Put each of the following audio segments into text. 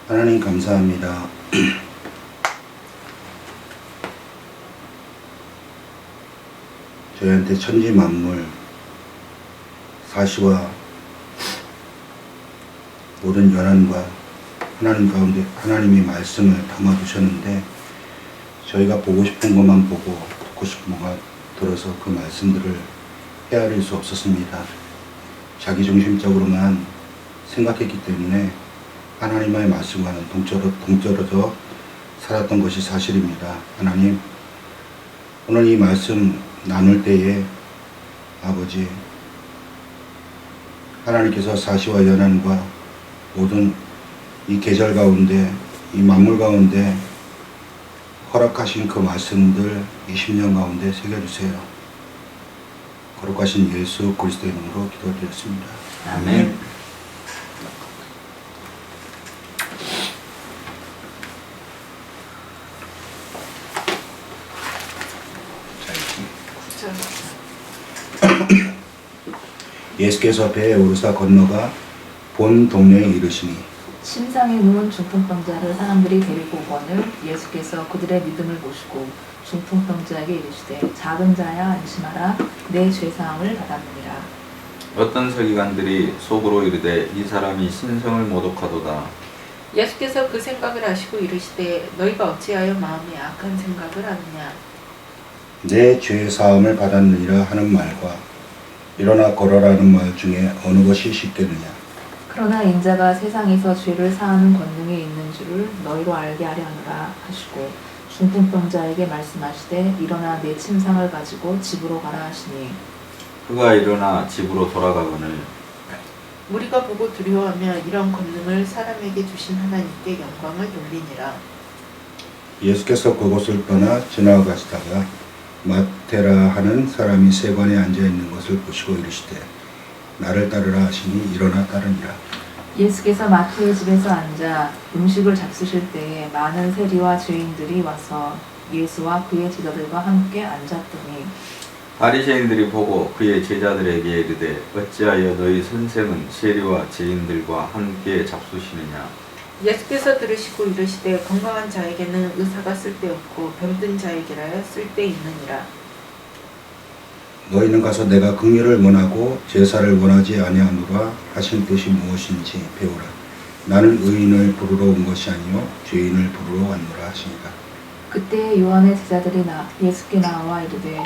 하나님 감사합니다. 저희한테 천지 만물, 사시와 모든 연한과 하나님 가운데 하나님의 말씀을 담아두셨는데 저희가 보고 싶은 것만 보고 듣고 싶은 것만 들어서 그 말씀들을 헤아릴 수 없었습니다. 자기중심적으로만 생각했기 때문에 하나님의 말씀과는 동떨어져 살았던 것이 사실입니다. 하나님, 오늘 이 말씀 나눌 때에 아버지, 하나님께서 사시와 연한과 모든 이 계절 가운데, 이 만물 가운데 허락하신 그 말씀들 20년 가운데 새겨주세요. 거룩하신 예수 그리스도의 이름으로 기도드렸습니다. 아멘. 예수께서 배에 오르사 건너가 본 동네에 이르시니 침상에 누운 중풍병자를 사람들이 데리고 오거늘 예수께서 그들의 믿음을 보시고 중풍병자에게 이르시되 작은 자야 안심하라 내 죄사함을 받았느니라. 어떤 서기관들이 속으로 이르되 이 사람이 신성을 모독하도다. 예수께서 그 생각을 아시고 이르시되 너희가 어찌하여 마음에 악한 생각을 하느냐. 내 죄 사함을 받았느니라 하는 말과 일어나 걸어라는 말 중에 어느 것이 쉽겠느냐. 그러나 인자가 세상에서 죄를 사하는 권능이 있는 줄을 너희로 알게 하려 하노라 하시고 중풍병자에게 말씀하시되 일어나 내 침상을 가지고 집으로 가라 하시니 그가 일어나 집으로 돌아가거늘 우리가 보고 두려워하며 이런 권능을 사람에게 주신 하나님께 영광을 돌리니라. 예수께서 그곳을 떠나 지나가시다가 마테라 하는 사람이 세관에 앉아 있는 것을 보시고 이르시되 나를 따르라 하시니 일어나 따르니라. 예수께서 마태의 집에서 앉아 음식을 잡수실 때에 많은 세리와 죄인들이 와서 예수와 그의 제자들과 함께 앉았더니 바리새인들이 보고 그의 제자들에게 이르되 어찌하여 너희 선생은 세리와 죄인들과 함께 잡수시느냐. 예수께서 들으시고 이르시되 건강한 자에게는 의사가 쓸데없고 병든 자에게라야 쓸데있느니라. 너희는 가서 내가 긍휼을 원하고 제사를 원하지 아니하노라 하신 뜻이 무엇인지 배우라. 나는 의인을 부르러 온 것이 아니요 죄인을 부르러 왔노라 하시니라. 그때 요한의 제자들이 예수께 나와 이르되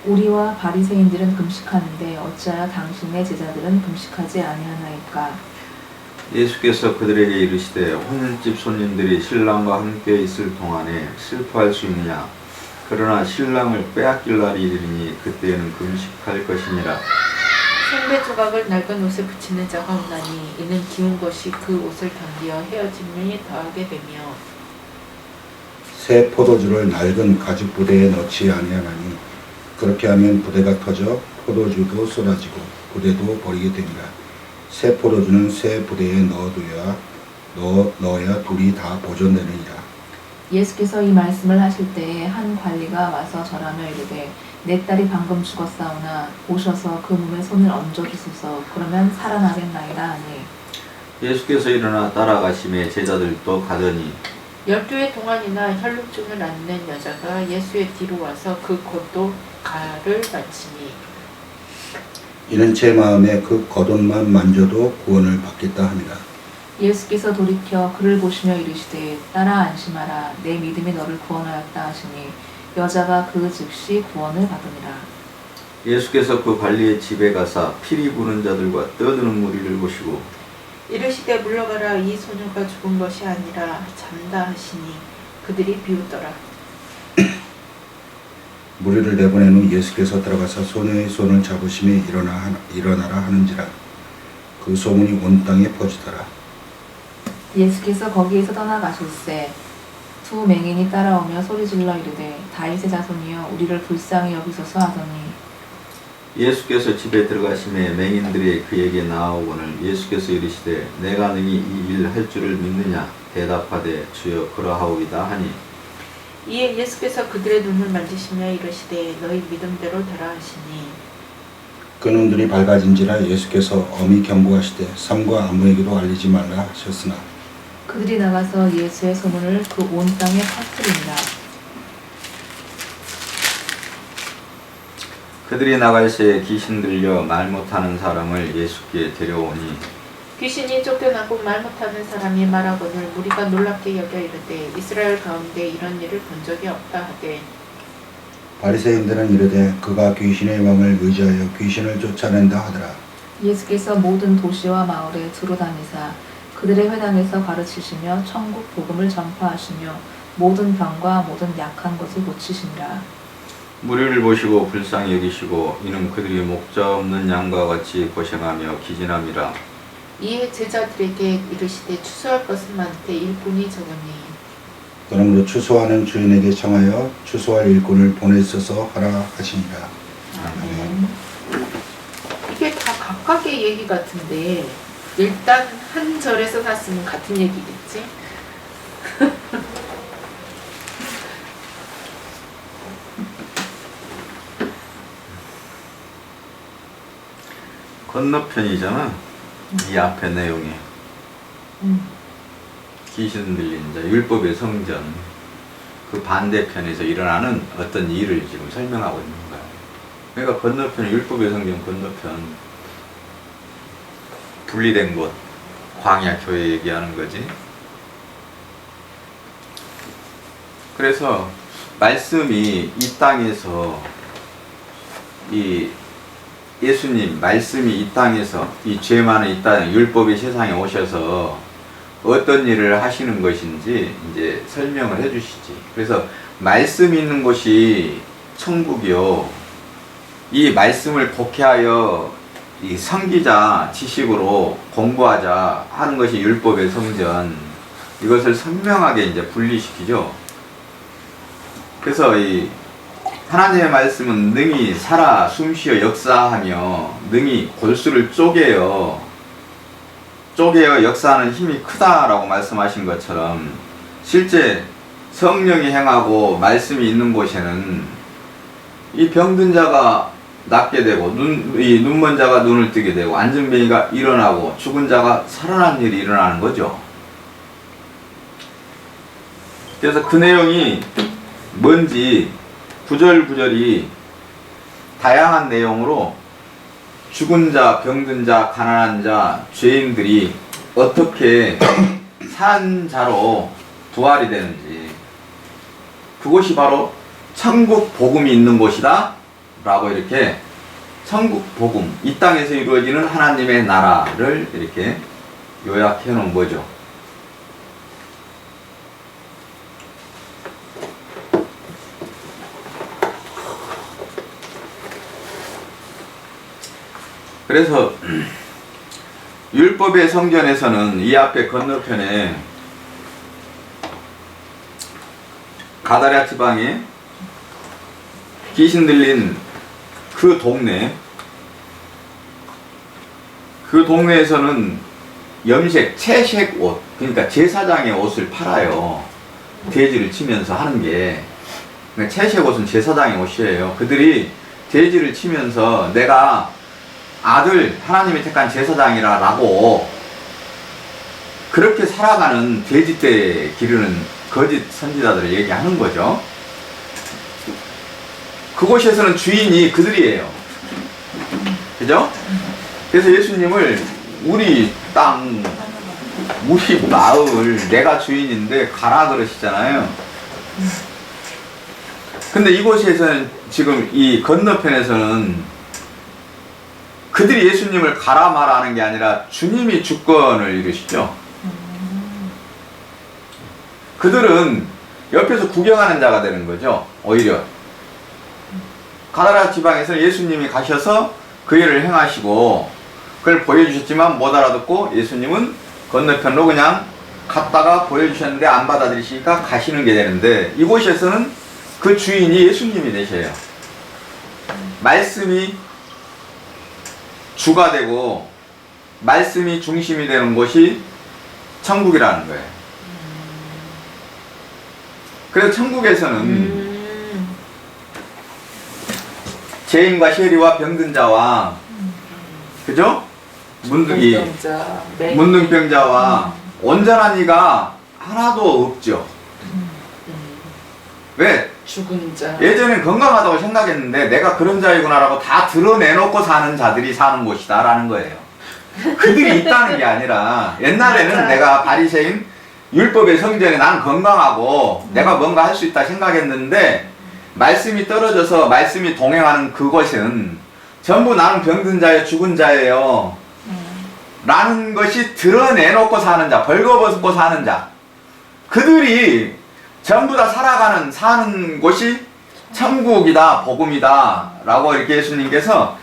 우리와 바리새인들은 금식하는데 어찌하여 당신의 제자들은 금식하지 아니하나이까. 예수께서 그들에게 이르시되 혼인집 손님들이 신랑과 함께 있을 동안에 슬퍼할 수 있느냐. 그러나 신랑을 빼앗길 날이 이르니 그때에는 금식할 것이니라. 생배 조각을 낡은 옷에 붙이는 자가 없나니 이는 기운 것이 그 옷을 견디어 헤어짐이 더하게 되며 새 포도주를 낡은 가죽 부대에 넣지 아니하나니 그렇게 하면 부대가 터져 포도주도 쏟아지고 부대도 버리게 됩니다. 새 포도주는 새 부대에 넣어야 둘이 다 보존되느니라. 예수께서 이 말씀을 하실 때에 한 관리가 와서 절하며 이르되 내 딸이 방금 죽었사오나 오셔서 그 몸에 손을 얹어 주소서 그러면 살아나겠나이다 하니 예수께서 일어나 따라가심에 제자들도 가더니 12회 동안이나 혈루증을 앓는 여자가 예수의 뒤로 와서 그 겉도 가를 만지니 이는 제 마음에 그 겉옷만 만져도 구원을 받겠다 합니다. 예수께서 돌이켜 그를 보시며 이르시되 딸아 안심하라 내 믿음이 너를 구원하였다 하시니 여자가 그 즉시 구원을 받으니라. 예수께서 그 관리의 집에 가사 피리 부는 자들과 떠드는 무리를 보시고 이르시되 물러가라 이 소녀가 죽은 것이 아니라 잠다 하시니 그들이 비웃더라. 무리를 내보낸 후 예수께서 들어가서 소녀의 손을 잡으심에 일어나라 하는지라. 그 소문이 온 땅에 퍼지더라. 예수께서 거기에서 떠나가실새 두 맹인이 따라오며 소리질러 이르되 다윗의 자손이여 우리를 불쌍히 여기소서 하더니 예수께서 집에 들어가심에 맹인들이 그에게 나아오거늘 예수께서 이르시되 내가 능히 이 일 할 줄을 믿느냐. 대답하되 주여 그러하오이다 하니 이에 예수께서 그들의 눈을 만지시며 이르시되 너희 믿음대로 되라 하시니 그 눈들이 밝아진지라. 예수께서 엄히 경고하시되 삼가 아무에게도 알리지 말라 하셨으나 그들이 나가서 예수의 소문을 그 온 땅에 퍼뜨리니라. 그들이 나갈 새에 귀신 들려 말 못하는 사람을 예수께 데려오니 귀신이 쫓겨나고 말 못하는 사람이 말하거늘 우리가 놀랍게 여겨 이르되 이스라엘 가운데 이런 일을 본 적이 없다 하되 바리새인들은 이르되 그가 귀신의 왕을 의지하여 귀신을 쫓아낸다 하더라. 예수께서 모든 도시와 마을에 두루다니사 그들의 회당에서 가르치시며 천국 복음을 전파하시며 모든 병과 모든 약한 것을 고치시니라. 무리를 보시고 불쌍히 여기시고 이는 그들이 목자 없는 양과 같이 고생하며 기진함이라. 이에 제자들에게 이르시되 추수할 것은 많되 일꾼이 적으니 그러므로 추수하는 주인에게 청하여 추수할 일꾼을 보내소서 하라 하시니라. 아멘. 이게 다 각각의 얘기 같은데 일단 한 절에서 샀으면 같은 얘기겠지? 건너편이잖아. 이 앞에 내용이 귀신 들린 자 율법의 성전 그 반대편에서 일어나는 어떤 일을 지금 설명하고 있는 거야. 그러니까 건너편은 율법의 성전 건너편 분리된 곳 광야 교회 얘기하는 거지. 그래서 말씀이 이 땅에서 이 예수님 말씀이 이 땅에서 이 죄 많은 이 땅 율법의 세상에 오셔서 어떤 일을 하시는 것인지 이제 설명을 해 주시지. 그래서 말씀이 있는 곳이 천국이요. 이 말씀을 독해하여 이 성기자 지식으로 공부하자 하는 것이 율법의 성전. 이것을 선명하게 이제 분리시키죠. 그래서 이 하나님의 말씀은 능히 살아 숨쉬어 역사하며 능히 골수를 쪼개어 역사하는 힘이 크다라고 말씀하신 것처럼 실제 성령이 행하고 말씀이 있는 곳에는 이 병든 자가 낫게 되고 눈먼 자가 눈을 뜨게 되고 안전뱅이가 일어나고 죽은 자가 살아난 일이 일어나는 거죠. 그래서 그 내용이 뭔지 구절구절이 다양한 내용으로 죽은 자, 병든 자, 가난한 자, 죄인들이 어떻게 산 자로 부활이 되는지 그곳이 바로 천국 복음이 있는 곳이다 라고 이렇게 천국 복음, 이 땅에서 이루어지는 하나님의 나라를 이렇게 요약해 놓은 거죠. 그래서 율법의 성전에서는 이 앞에 건너편에 가다랴 지방에 귀신 들린 그 동네에서는 염색, 채색 옷, 그러니까 제사장의 옷을 팔아요. 돼지를 치면서 하는 게. 그러니까 채색 옷은 제사장의 옷이에요. 그들이 돼지를 치면서 내가 아들 하나님이 택한 제사장이라고 그렇게 살아가는 돼지떼 기르는 거짓 선지자들을 얘기하는 거죠. 그곳에서는 주인이 그들이에요. 그죠? 그래서 예수님을 우리 땅, 우리 마을, 내가 주인인데 가라 그러시잖아요. 근데 이곳에서는 지금 이 건너편에서는 그들이 예수님을 가라 마라 하는 게 아니라 주님이 주권을 이루시죠. 그들은 옆에서 구경하는 자가 되는 거죠. 오히려 가다랴 지방에서 예수님이 가셔서 그 일을 행하시고 그걸 보여주셨지만 못 알아듣고 예수님은 건너편으로 그냥 갔다가 보여주셨는데 안 받아들이시니까 가시는 게 되는데 이곳에서는 그 주인이 예수님이 되셔요. 말씀이 주가 되고 말씀이 중심이 되는 곳이 천국이라는 거예요. 그래서 천국에서는 죄인과 세리와 병든 자와 그죠? 문둥병자와 온전한 이가 하나도 없죠. 왜? 죽은 자. 예전엔 건강하다고 생각했는데 내가 그런 자이구나라고 다 드러내놓고 사는 자들이 사는 곳이다 라는 거예요. 그들이 있다는 게 아니라 옛날에는 맞아. 내가 바리새인 율법의 성전에 난 건강하고 내가 뭔가 할 수 있다 생각했는데 말씀이 떨어져서 말씀이 동행하는 그것은 전부 나는 병든 자예요, 죽은 자예요 라는 것이 드러내놓고 사는 자, 벌거벗고 사는 자, 그들이 전부 다 사는 곳이 천국이다, 복음이다 라고 이렇게 예수님께서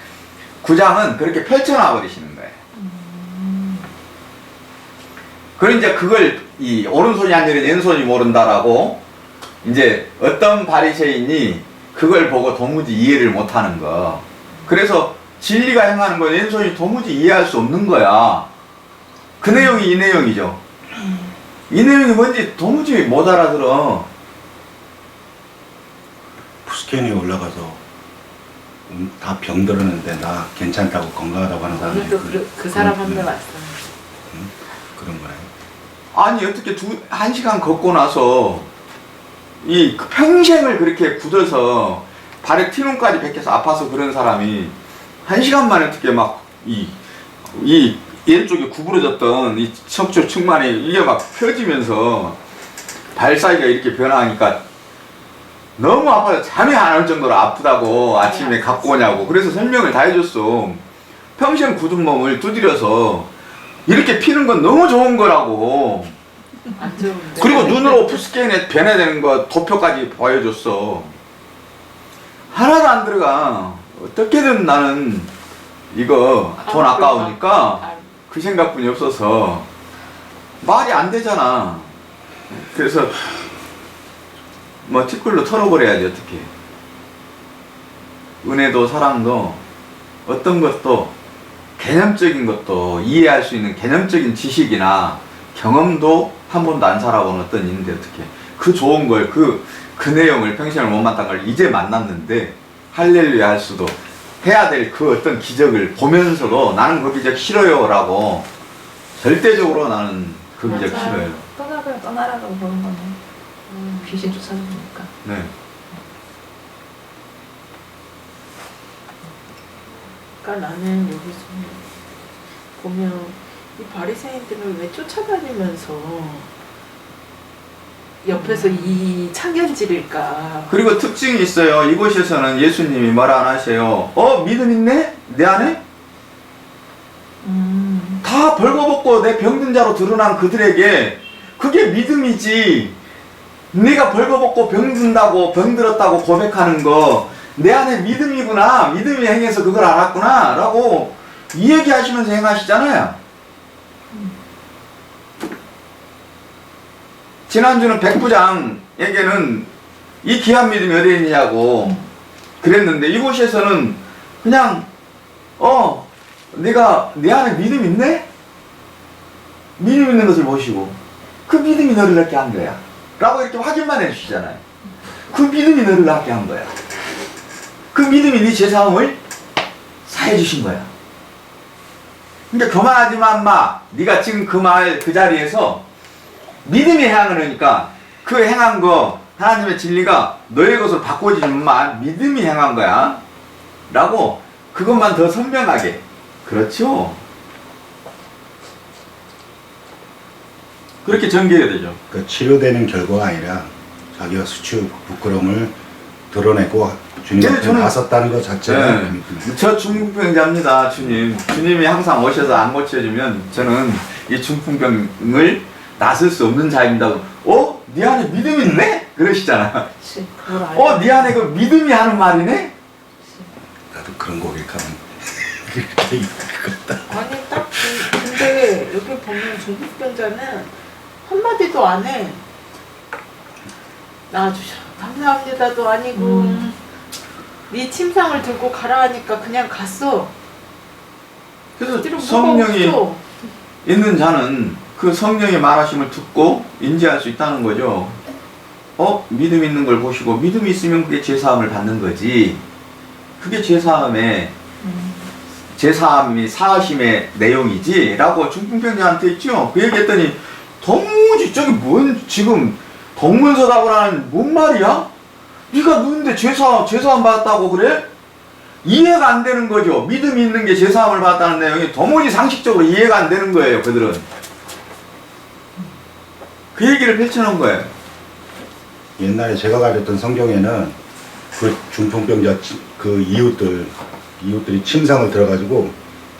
9장은 그렇게 펼쳐놔 버리시는 거예요. 그리고 이제 그걸 이 오른손이 안 열린 왼손이 모른다라고 이제 어떤 바리새인이 그걸 보고 도무지 이해를 못하는 거. 그래서 진리가 행하는 거 왼손이 도무지 이해할 수 없는 거야. 그 내용이 이 내용이죠. 이 내용이 뭔지 도무지 못 알아들어. 푸스캔에 올라가서 다 병들었는데 나 괜찮다고 건강하다고 하는 사람이 오늘도 그 사람 한 명 왔어. 그런 거예요. 아니 어떻게 1시간 걷고 나서 이 평생을 그렇게 굳어서 발에 티눈까지 벗겨서 아파서 그런 사람이 1시간 만에 어떻게 막 이 왼쪽에 구부러졌던 이 척추 측만이 이게 막 펴지면서 발 사이가 이렇게 변하니까 너무 아파서 잠이 안 올 정도로 아프다고 아침에 갖고 오냐고. 그래서 설명을 다 해줬어. 평생 굳은 몸을 두드려서 이렇게 피는 건 너무 좋은 거라고. 안 좋은데. 그리고 눈으로 푸스캔에 변해되는 거 도표까지 보여줬어. 하나도 안 들어가. 어떻게든 나는 이거 돈 아까우니까 그 생각뿐이 없어서 말이 안 되잖아. 그래서 뭐 티끌로 털어버려야지 어떻게. 은혜도 사랑도 어떤 것도 개념적인 것도 이해할 수 있는 개념적인 지식이나 경험도 한 번도 안 살아본 어떤 있는데 어떻게 그 좋은 걸 그 내용을 평생을 못 만난 걸 이제 만났는데 할렐루야 할 수도 해야 될 그 어떤 기적을 보면서도 나는 그 기적 싫어요 라고 절대적으로 나는 그 기적 맞아요. 싫어요. 떠나라고 그러는 거네. 귀신 쫓아다니니까. 네. 그러니까 나는 여기서 보면 이 바리새인들을 왜 쫓아다니면서 옆에서 이 창현질일까? 그리고 특징이 있어요. 이곳에서는 예수님이 말 안 하세요. 믿음 있네? 내 안에? 다 벌거벗고 내 병든 자로 드러난 그들에게 그게 믿음이지. 네가 벌거벗고 병든다고 병들었다고 고백하는 거 내 안에 믿음이구나. 믿음이 행해서 그걸 알았구나 라고 이 얘기하시면서 행하시잖아요. 지난주는 백부장에게는 이 귀한 믿음이 어디에 있느냐고 그랬는데 이곳에서는 그냥 네가 내 안에 믿음 있네? 믿음 있는 것을 보시고 그 믿음이 너를 낫게 한 거야 라고 이렇게 확인만 해주시잖아요. 그 믿음이 너를 낫게 한 거야. 그 믿음이 네 죄사함을 사해 주신 거야. 그러니까 교만하지만 마 네가 지금 그 말 그 자리에서 믿음이 행하는 거니까 그 행한 거 하나님의 진리가 너의 것으로 바꿔지지만 믿음이 행한 거야 라고 그것만 더 선명하게. 그렇죠? 그렇게 전개해야 되죠. 그러니까 치료되는 결과가 아니라 자기가 수치 부끄러움을 드러내고 주님 네, 앞에 저는- 나섰다는 것 자체가 네. 저 중풍병자입니다. 주님. 주님이 항상 오셔서 안 고쳐주면 저는 이 중풍병을 나설 수 없는 자입니다. 네 안에 믿음이 있네? 그러시잖아. 그치. 그걸 알고. 네 안에 그 믿음이 하는 말이네? 나도 그런 고백하면 그렇게 있겠다. 아니 딱 근데 여기 보면 중풍병자는 한마디도 안 해. 나와주셔 감사합니다도 아니고 네 침상을 들고 가라 하니까 그냥 갔어. 그래서 뒤로 뭐가 성령이 없어. 있는 자는 그 성령의 말하심을 듣고 인지할 수 있다는 거죠. 믿음 있는 걸 보시고 믿음이 있으면 그게 죄사함을 받는 거지. 그게 죄사함이 사하심의 내용이지 라고 중풍병자한테 있죠. 그 얘기했더니 도무지 저기 뭔 지금 동문서답을 뭔 말이야? 네가 누군데 죄사함 받았다고 그래? 이해가 안 되는 거죠. 믿음이 있는 게 죄사함을 받았다는 내용이 도무지 상식적으로 이해가 안 되는 거예요. 그들은. 그 얘기를 펼쳐놓은 거예요. 옛날에 제가 가르쳤던 성경에는 그 중풍병자 그 이웃들이 침상을 들어가지고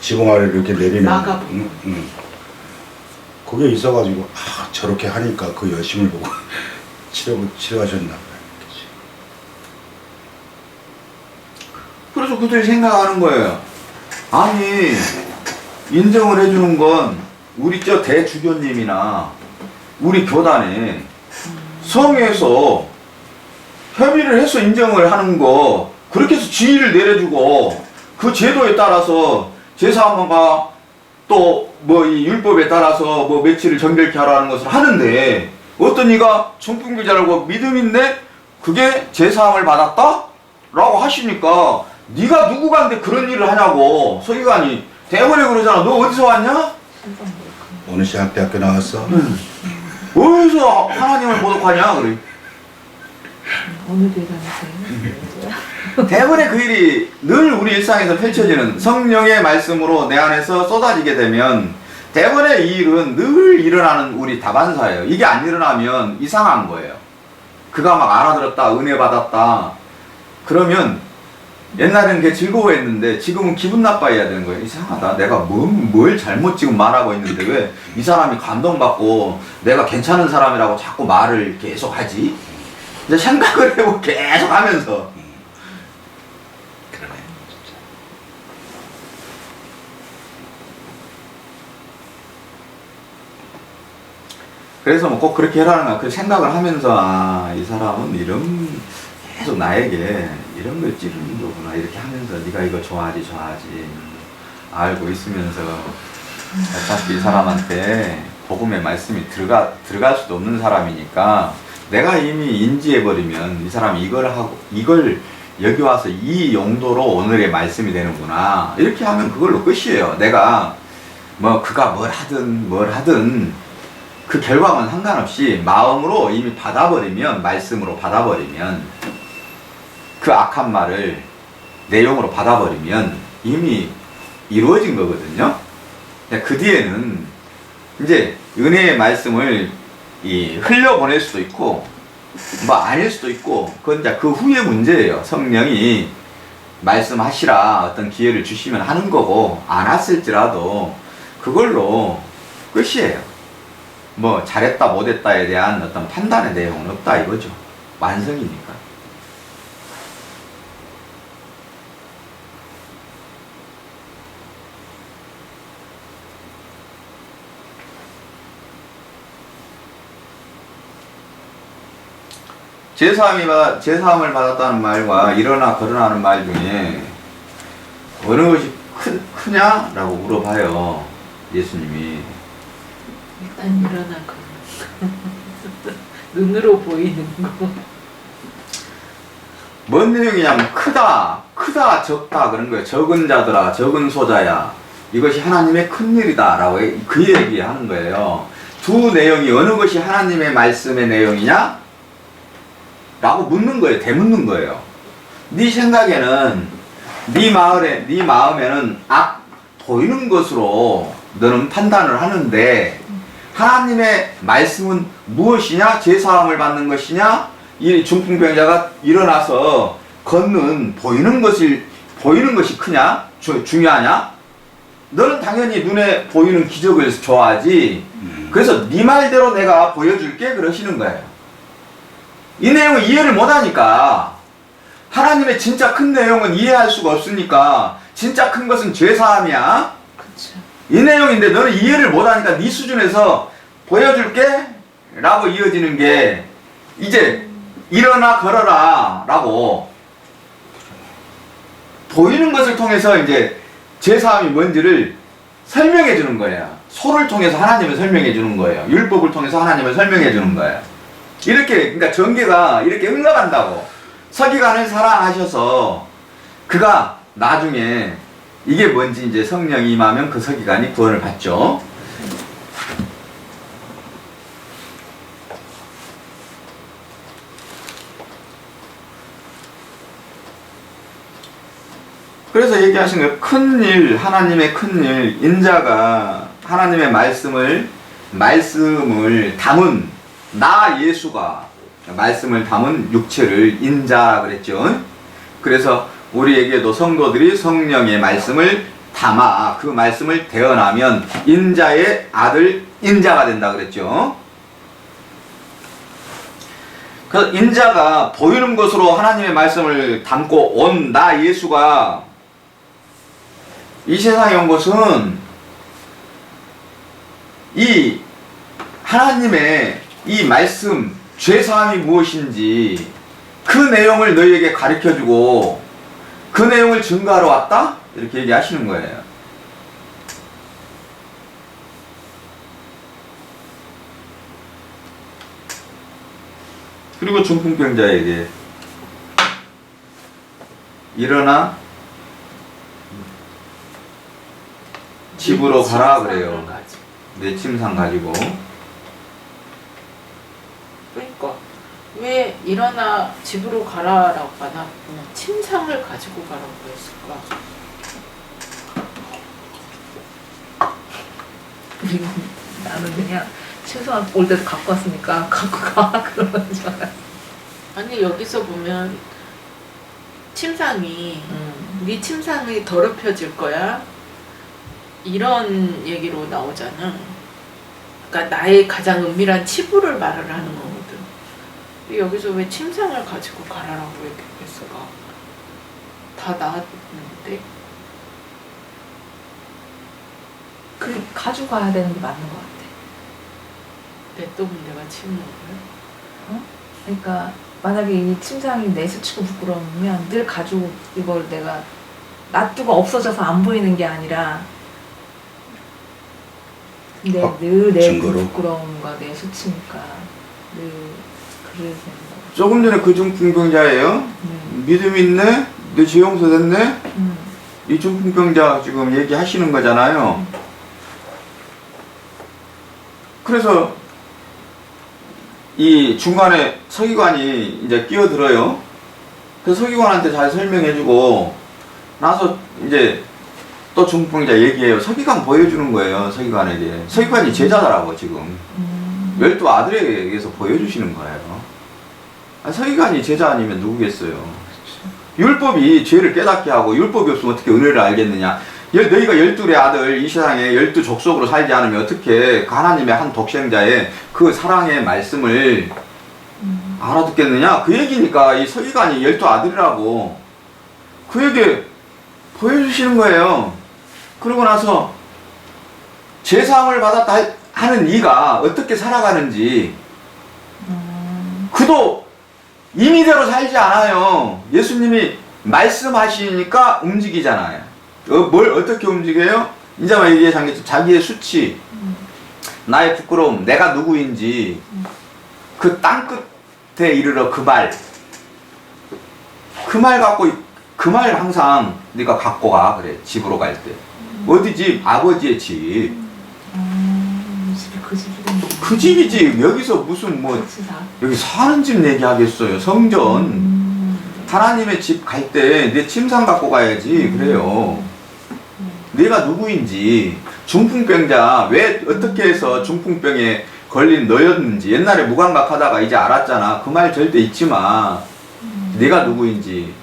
지붕 아래로 이렇게 내리는 막아보고. 그게 있어가지고 저렇게 하니까 그 열심을 보고 치료하셨나 봐요. 그래서 그들이 생각하는 거예요. 아니 인정을 해주는 건 우리 저 대주교님이나 우리 교단에 성에서 협의를 해서 인정을 하는 거 그렇게 해서 지위를 내려주고 그 제도에 따라서 제사함과 또 뭐 이 율법에 따라서 뭐 며칠을 정결케 하라는 것을 하는데 어떤 이가 중풍병자라고 믿음인데 그게 제사함을 받았다? 라고 하시니까 네가 누구간데 그런 일을 하냐고. 서기관이 대본에 그러잖아. 너 어디서 왔냐? 어느 신학대학교 나왔어? 어디서 하나님을 모독하냐? 그래. 어느 교회 다니세요? 대부분의 그 일이 늘 우리 일상에서 펼쳐지는 성령의 말씀으로 내 안에서 쏟아지게 되면 대부분의 이 일은 늘 일어나는 우리 다반사예요. 이게 안 일어나면 이상한 거예요. 그가 막 알아들었다, 은혜 받았다. 그러면 옛날에는 그게 즐거워했는데 지금은 기분 나빠해야 되는 거예요. 이상하다. 내가 뭘 잘못 지금 말하고 있는데 왜 이 사람이 감동받고 내가 괜찮은 사람이라고 자꾸 말을 계속 하지? 이제 생각을 해보고 계속 하면서 그러네 진짜. 그래서 뭐 꼭 그렇게 해라는 거야. 그 생각을 하면서 이 사람은 계속 나에게 이런 걸 찌르는 거구나 이렇게 하면서 네가 이거 좋아하지 알고 있으면서 어차피 이 사람한테 복음의 말씀이 들어갈 수도 없는 사람이니까 내가 이미 인지해버리면 이 사람이 이걸 여기 와서 이 용도로 오늘의 말씀이 되는구나 이렇게 하면 그걸로 끝이에요. 내가 뭐 그가 뭘 하든 그 결과는 상관없이 마음으로 이미 받아버리면 말씀으로 받아버리면 그 악한 말을 내용으로 받아버리면 이미 이루어진 거거든요. 그 뒤에는 이제 은혜의 말씀을 흘려보낼 수도 있고 뭐 아닐 수도 있고 그건 이제 그 후의 문제예요. 성령이 말씀하시라 어떤 기회를 주시면 하는 거고 안 왔을지라도 그걸로 끝이에요. 뭐 잘했다 못했다에 대한 어떤 판단의 내용은 없다 이거죠. 완성이니까. 제사함을 받았다는 말과 일어나 걸어나는 말 중에 어느 것이 크냐라고 물어봐요. 예수님이. 일단 일어나고 눈으로 보이는 거. 뭔 내용이냐면 크다 적다 그런 거예요. 적은 자들아 적은 소자야 이것이 하나님의 큰 일이다 라고 그 얘기하는 거예요. 두 내용이 어느 것이 하나님의 말씀의 내용이냐 라고 묻는 거예요. 되묻는 거예요. 네 생각에는 네 마음에는 보이는 것으로 너는 판단을 하는데 하나님의 말씀은 무엇이냐? 제사함을 받는 것이냐? 이 중풍병자가 일어나서 걷는 보이는 것이 크냐? 중요하냐? 너는 당연히 눈에 보이는 기적을 좋아하지. 그래서 네 말대로 내가 보여줄게 그러시는 거예요. 이 내용을 이해를 못하니까 하나님의 진짜 큰 내용은 이해할 수가 없으니까 진짜 큰 것은 죄사함이야. 그쵸. 이 내용인데 너는 이해를 못하니까 네 수준에서 보여줄게 라고 이어지는 게 이제 일어나 걸어라 라고 보이는 것을 통해서 이제 죄사함이 뭔지를 설명해 주는 거예요. 소를 통해서 하나님을 설명해 주는 거예요. 율법을 통해서 하나님을 설명해 주는 거예요. 이렇게 그러니까 전개가 이렇게 흘러간다고. 서기관을 사랑하셔서 그가 나중에 이게 뭔지 이제 성령이 임하면 그 서기관이 구원을 받죠. 얘기하신 거 큰 일, 하나님의 큰 일, 인자가 하나님의 말씀을 담은 나 예수가 말씀을 담은 육체를 인자라 그랬죠. 그래서 우리에게도 성도들이 성령의 말씀을 담아 그 말씀을 대언하면 인자의 아들 인자가 된다 그랬죠. 그래서 인자가 보이는 것으로 하나님의 말씀을 담고 온 나 예수가 이 세상에 온 것은 이 하나님의 이 말씀 죄사함이 무엇인지 그 내용을 너희에게 가르쳐주고 그 내용을 증거하러 왔다? 이렇게 얘기하시는 거예요. 그리고 중풍병자에게 일어나 집으로 가라 그래요. 내 침상 가지고. 그러니까 왜 일어나 집으로 가라라고 안 하고 침상을 가지고 가라고 했을까? 나는 그냥 침상 올 때도 갖고 왔으니까 갖고 가 그러는 줄 알았어. 아니 여기서 보면 침상이 네 침상이 더럽혀질 거야 이런 얘기로 나오잖아. 그러니까 나의 가장 은밀한 치부를 말을 하는 거거든. 근데 여기서 왜 침상을 가지고 가라라고 얘기했을까? 다 나았는데. 그 가져가야 되는 게 맞는 것 같아. 내 떡은 내가 치우는 거야? 그러니까 만약에 이 침상이 내 수치고 부끄러우면 늘 가지고 이걸 내가 놔두고 없어져서 안 보이는 게 아니라 근데 늘 내 증거로? 부끄러움과 내 수치니까 늘 그래야 되는 거. 조금 전에 그 중풍병자예요. 믿음 있네? 내 죄 용서됐네? 이 중풍병자 지금 얘기하시는 거잖아요. 그래서 이 중간에 서기관이 이제 끼어들어요. 그 서기관한테 잘 설명해주고 나서 이제 또 중풍병자 얘기해요. 서기관 보여주는 거예요. 서기관에게. 서기관이 제자더라고 지금. 12아들에게서 보여주시는 거예요. 서기관이 제자 아니면 누구겠어요. 율법이 죄를 깨닫게 하고 율법이 없으면 어떻게 은혜를 알겠느냐. 너희가 12의 아들 이 세상에 12족속으로 살지 않으면 어떻게 그 하나님의 한 독생자의 그 사랑의 말씀을 알아듣겠느냐. 그 얘기니까 이 서기관이 12아들이라고 그에게 보여주시는 거예요. 그러고 나서 제사함을 받았다 하는 이가 어떻게 살아가는지 그도 임의대로 살지 않아요. 예수님이 말씀하시니까 움직이잖아요. 뭘 어떻게 움직여요? 인자만 얘기한 게 자기의 수치, 나의 부끄러움, 내가 누구인지 그 땅끝에 이르러 그 말 갖고 그 말 항상 네가 갖고 가 그래. 집으로 갈 때 어디 집? 아버지의 집. 집이 그 집이란 그 집이지. 여기서 무슨 뭐 여기 사는 집 얘기하겠어요. 성전 하나님의 집 갈 때 내 침상 갖고 가야지. 그래요. 내가 누구인지, 중풍병자 왜 어떻게 해서 중풍병에 걸린 너였는지 옛날에 무감각하다가 이제 알았잖아. 그 말 절대 잊지 마. 내가 누구인지.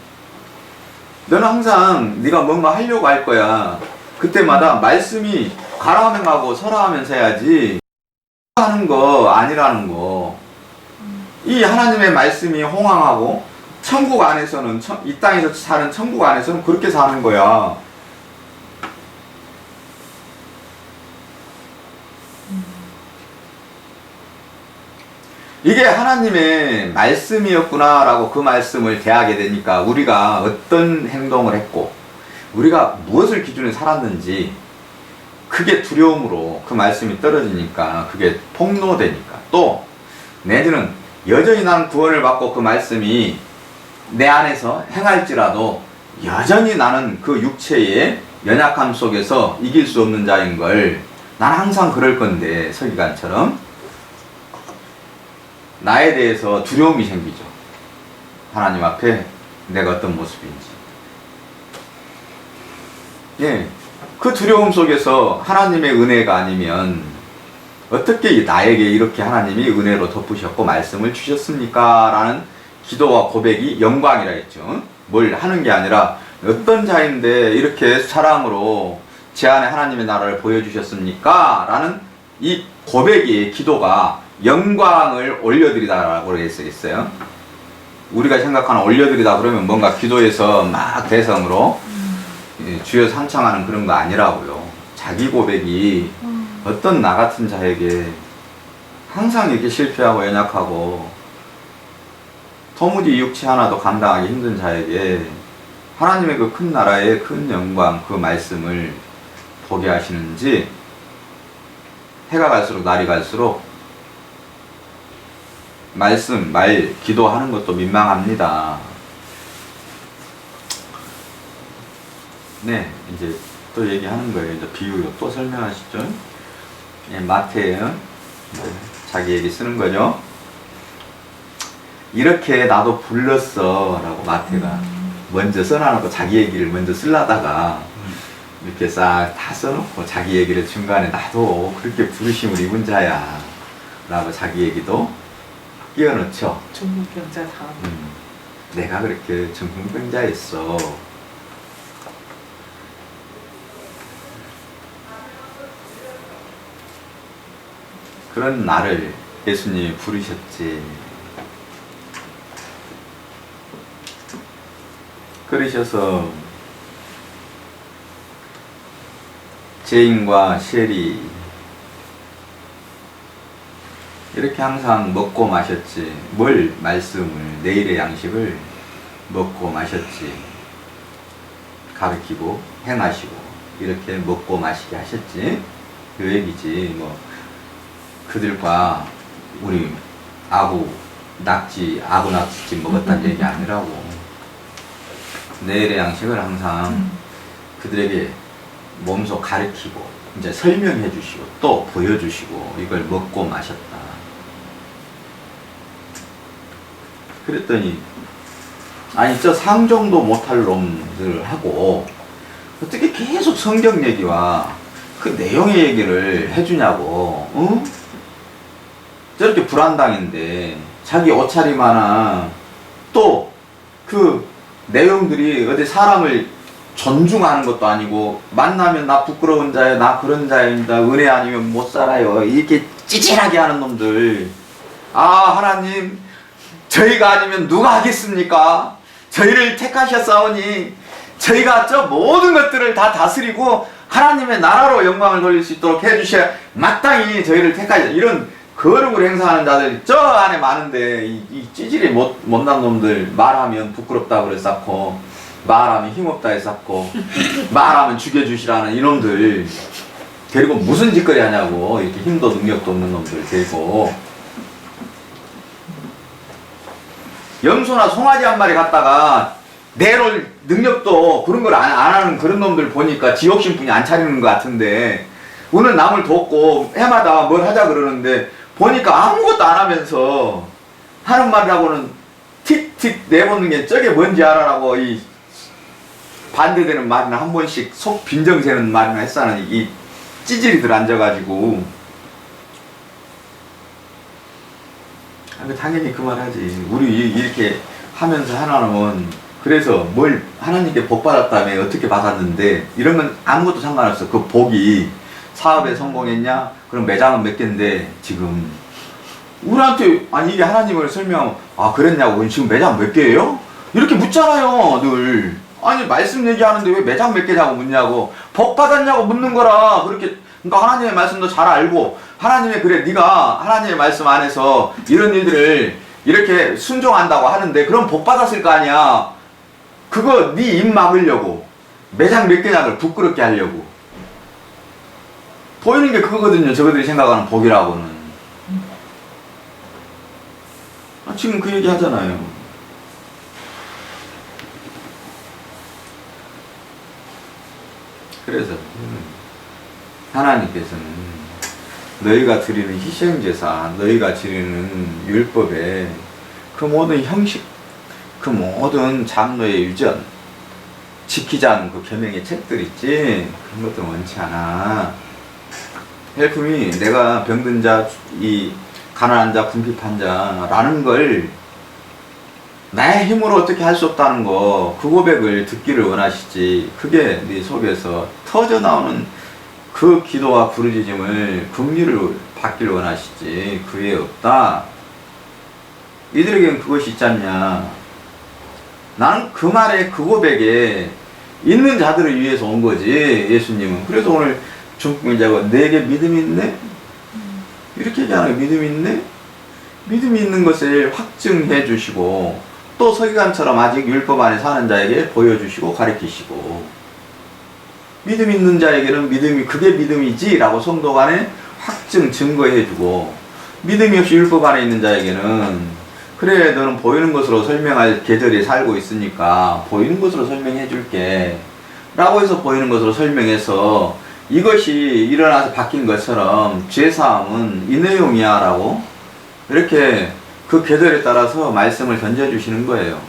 너는 항상 네가 뭔가 하려고 할 거야. 그때마다 말씀이 가라 하면 가고 서라 하면서 해야지 하는 거 아니라는 거. 이 하나님의 말씀이 홍황하고 천국 안에서는 이 땅에서 사는 천국 안에서는 그렇게 사는 거야. 이게 하나님의 말씀이었구나 라고 그 말씀을 대하게 되니까 우리가 어떤 행동을 했고 우리가 무엇을 기준으로 살았는지 그게 두려움으로 그 말씀이 떨어지니까 그게 폭로되니까 또 내지는 여전히 나는 구원을 받고 그 말씀이 내 안에서 행할지라도 여전히 나는 그 육체의 연약함 속에서 이길 수 없는 자인 걸 난 항상 그럴 건데 서기관처럼 나에 대해서 두려움이 생기죠. 하나님 앞에 내가 어떤 모습인지. 예, 그 두려움 속에서 하나님의 은혜가 아니면 어떻게 나에게 이렇게 하나님이 은혜로 덮으셨고 말씀을 주셨습니까? 라는 기도와 고백이 영광이라 했죠. 뭘 하는 게 아니라 어떤 자인데 이렇게 사랑으로 제 안에 하나님의 나라를 보여주셨습니까? 라는 이 고백의 기도가 영광을 올려드리다라고 했어요. 우리가 생각하는 올려드리다 그러면 뭔가 기도에서 막 대성으로 주여 상창하는 그런 거 아니라고요. 자기 고백이 어떤 나 같은 자에게 항상 이렇게 실패하고 연약하고 도무지 육체 하나도 감당하기 힘든 자에게 하나님의 그 큰 나라의 큰 영광, 그 말씀을 보게 하시는지 해가 갈수록 날이 갈수록 말씀, 말, 기도하는 것도 민망합니다. 네, 이제 또 얘기하는 거예요. 이제 비유로 또 설명하시죠. 예, 마태예요. 자기 얘기 쓰는 거죠. 이렇게 나도 불렀어 라고 마태가 먼저 써놔놓고 자기 얘기를 먼저 쓰려다가 이렇게 싹 다 써놓고 자기 얘기를 중간에 나도 그렇게 부르심을 입은 자야 라고 자기 얘기도 끼워넣죠. 중풍병자 다음. 내가 그렇게 중풍병자였어. 그런 나를 예수님이 부르셨지. 그러셔서 제인과 셰리 이렇게 항상 먹고 마셨지. 뭘 말씀을, 내일의 양식을 먹고 마셨지. 가르치고 행하시고 이렇게 먹고 마시게 하셨지. 그 얘기지. 뭐 그들과 우리 아구 낙지찜 먹었다는 얘기 아니라고. 내일의 양식을 항상 그들에게 몸소 가르치고 이제 설명해 주시고 또 보여주시고 이걸 먹고 마셨다. 그랬더니 아니 저 상정도 못할 놈들하고 어떻게 계속 성경 얘기와 그 내용의 얘기를 해주냐고. 응? 저렇게 불안당인데 자기 옷차림 하나 또 그 내용들이 어디 사람을 존중하는 것도 아니고 만나면 나 부끄러운 자야, 나 그런 자입니다, 은혜 아니면 못 살아요, 이렇게 찌질하게 하는 놈들. 아 하나님, 저희가 아니면 누가 하겠습니까? 저희를 택하셨사오니 저희가 저 모든 것들을 다 다스리고 하나님의 나라로 영광을 돌릴 수 있도록 해주셔야 마땅히 저희를 택하셨. 이런 거룩을 행사하는 자들이 저 안에 많은데 이 찌질이 못난 놈들, 말하면 부끄럽다 그랬었고 말하면 힘없다 했었고 말하면 죽여주시라는 이놈들 데리고 무슨 짓거리 하냐고. 이렇게 힘도 능력도 없는 놈들 데리고 염소나 송아지 한 마리 갖다가 내놓을 능력도 그런 걸 안 하는 그런 놈들 보니까 지옥신분이 안 차리는 것 같은데 오늘 남을 돕고 해마다 뭘 하자 그러는데 보니까 아무것도 안 하면서 하는 말이라고는 틱틱 내보는 게 저게 뭔지 알아라고 이 반대되는 말이나 한 번씩 속 빈정새는 말이나 했사는 이 찌질이들 앉아가지고. 당연히 그 말 하지. 우리 이렇게 하면서 하나님은 그래서 뭘 하나님께 복 받았다며 어떻게 받았는데 이런 건 아무것도 상관없어. 그 복이 사업에 성공했냐? 그럼 매장은 몇 개인데 지금 우리한테 아니 이게 하나님을 설명하면 아 그랬냐고. 지금 매장 몇 개예요? 이렇게 묻잖아요 늘. 아니 말씀 얘기하는데 왜 매장 몇 개냐고 묻냐고. 복 받았냐고 묻는 거라. 그렇게 그러니까 하나님의 말씀도 잘 알고 하나님의 그래 네가 하나님의 말씀 안에서 이런 일들을 이렇게 순종한다고 하는데 그럼 복 받았을 거 아니야. 그거 네 입 막으려고 매장 몇 개냐를 부끄럽게 하려고 보이는 게 그거거든요. 저거들이 생각하는 복이라고는. 지금 그 얘기 하잖아요. 그래서 하나님께서는 너희가 드리는 희생제사, 너희가 드리는 율법에 그 모든 형식, 그 모든 장로의 유전, 지키자는 그 계명의 책들 있지. 그런 것들은 원치 않아. 헬품이 내가 병든 자, 이 가난한 자, 궁핍한 자라는 걸 나의 힘으로 어떻게 할 수 없다는 거, 그 고백을 듣기를 원하시지. 그게 네 속에서 터져 나오는 그 기도와 부르짖음을 긍휼을 받기를 원하시지. 그 외에 없다. 이들에게는 그것이 있지 않냐. 나는 그 말에, 그 고백에 있는 자들을 위해서 온 거지, 예수님은. 그래서 오늘 중풍자가 내게 믿음이 있네? 이렇게 얘기하는 거, 믿음이 있네? 믿음이 있는 것을 확증해 주시고, 또 서기관처럼 아직 율법 안에 사는 자에게 보여주시고 가르치시고, 믿음 있는 자에게는 믿음이, 그게 믿음이지 라고 성도 간에 확증 증거해 주고, 믿음이 없이 율법 안에 있는 자에게는 그래 너는 보이는 것으로 설명할 계절에 살고 있으니까 보이는 것으로 설명해 줄게 라고 해서 보이는 것으로 설명해서 이것이 일어나서 바뀐 것처럼 죄사함은 이 내용이야 라고 이렇게 그 계절에 따라서 말씀을 던져주시는 거예요.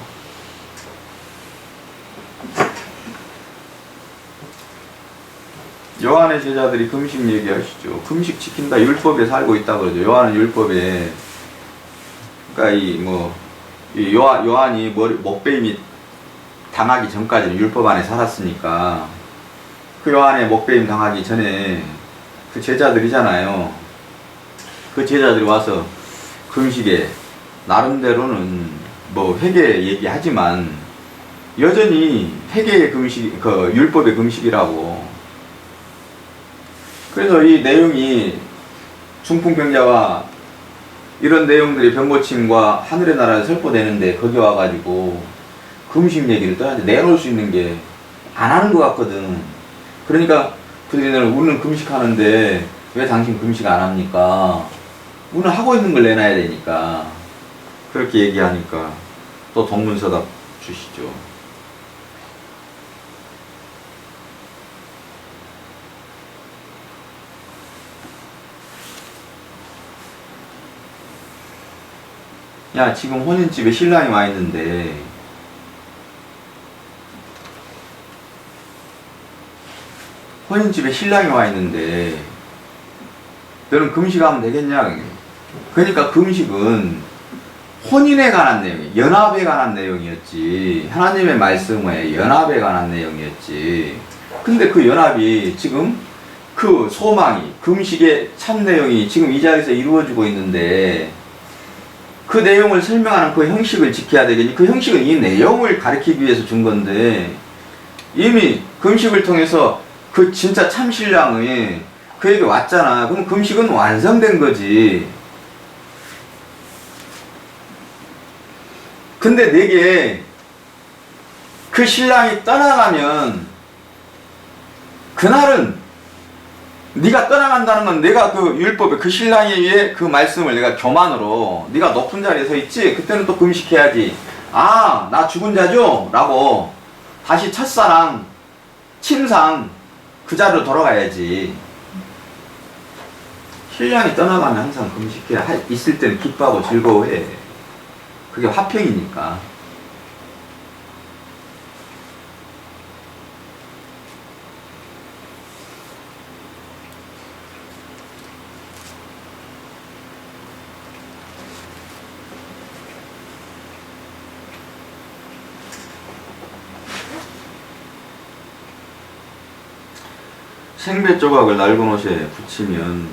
요한의 제자들이 금식 얘기하시죠. 금식 지킨다, 율법에 살고 있다 그러죠. 요한은 율법에, 그러니까 요한이 목베임이 당하기 전까지는 율법 안에 살았으니까 그 요한의 목베임 당하기 전에 그 제자들이잖아요. 그 제자들이 와서 금식에 나름대로는 뭐 회개 얘기하지만 여전히 회개의 금식, 그 율법의 금식이라고. 그래서 이 내용이 중풍병자와 이런 내용들이 병고침과 하늘의 나라를 설포되는데 거기 와가지고 금식 얘기를 떠나는데 내놓을 수 있는 게 안 하는 것 같거든. 그러니까 그들이 우리는 금식하는데 왜 당신 금식 안 합니까? 우리는 하고 있는 걸 내놔야 되니까. 그렇게 얘기하니까 또 동문서답 주시죠. 야, 지금 혼인집에 신랑이 와 있는데 너는 금식하면 되겠냐? 그러니까 금식은 혼인에 관한 내용, 연합에 관한 내용이었지. 하나님의 말씀에 연합에 관한 내용이었지. 근데 그 연합이 지금 그 소망이, 금식의 참 내용이 지금 이 자리에서 이루어지고 있는데 그 내용을 설명하는 그 형식을 지켜야 되겠니? 그 형식은 이 내용을 가르치기 위해서 준 건데 이미 금식을 통해서 그 진짜 참 신랑이 그에게 왔잖아. 그럼 금식은 완성된 거지. 근데 내게 그 신랑이 떠나가면 그날은 네가 떠나간다는 건 내가 그 율법에 그 신랑에 의해 그 말씀을 내가 교만으로 네가 높은 자리에 서 있지? 그때는 또 금식해야지. 아, 나 죽은 자죠? 라고 다시 첫사랑, 침상 그 자리로 돌아가야지. 신랑이 떠나가면 항상 금식해야 있을 때는 기뻐하고 즐거워해. 그게 화평이니까. 생배 조각을 낡은 옷에 붙이면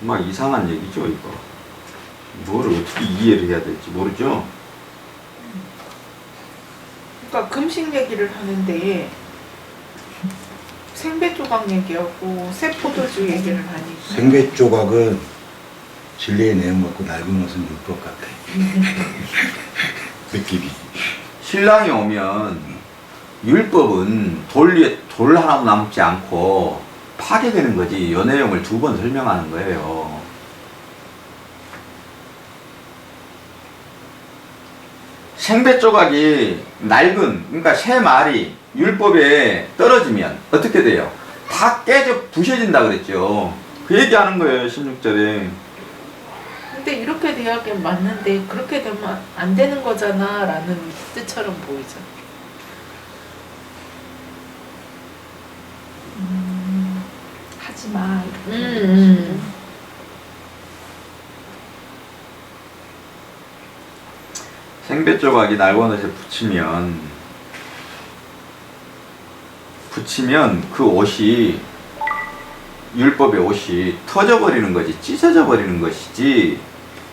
막 이상한 얘기죠, 이거. 뭐를 어떻게 이해를 해야 될지 모르죠? 그러니까 금식 얘기를 하는데 생배 조각 얘기하고 세포도주 얘기를 하니까 생배 조각은 진리의 내용 같고 낡은 것은 율법 같아. 느낌이. 신랑이 오면 율법은 돌 위에 돌 하나도 남지 않고 파괴되는 거지. 이 내용을 두 번 설명하는 거예요. 생배 조각이 낡은, 그러니까 새 말이 율법에 떨어지면 어떻게 돼요? 다 깨져 부셔진다 그랬죠. 그 얘기하는 거예요, 16절에. 근데 이렇게 돼야 맞는데 그렇게 되면 안 되는 거잖아 라는 뜻처럼 보이죠. 하지 마. 이렇게 생배 조각이 날개옷에 붙이면 그 옷이 율법의 옷이 터져버리는 거지, 찢어져 버리는 것이지,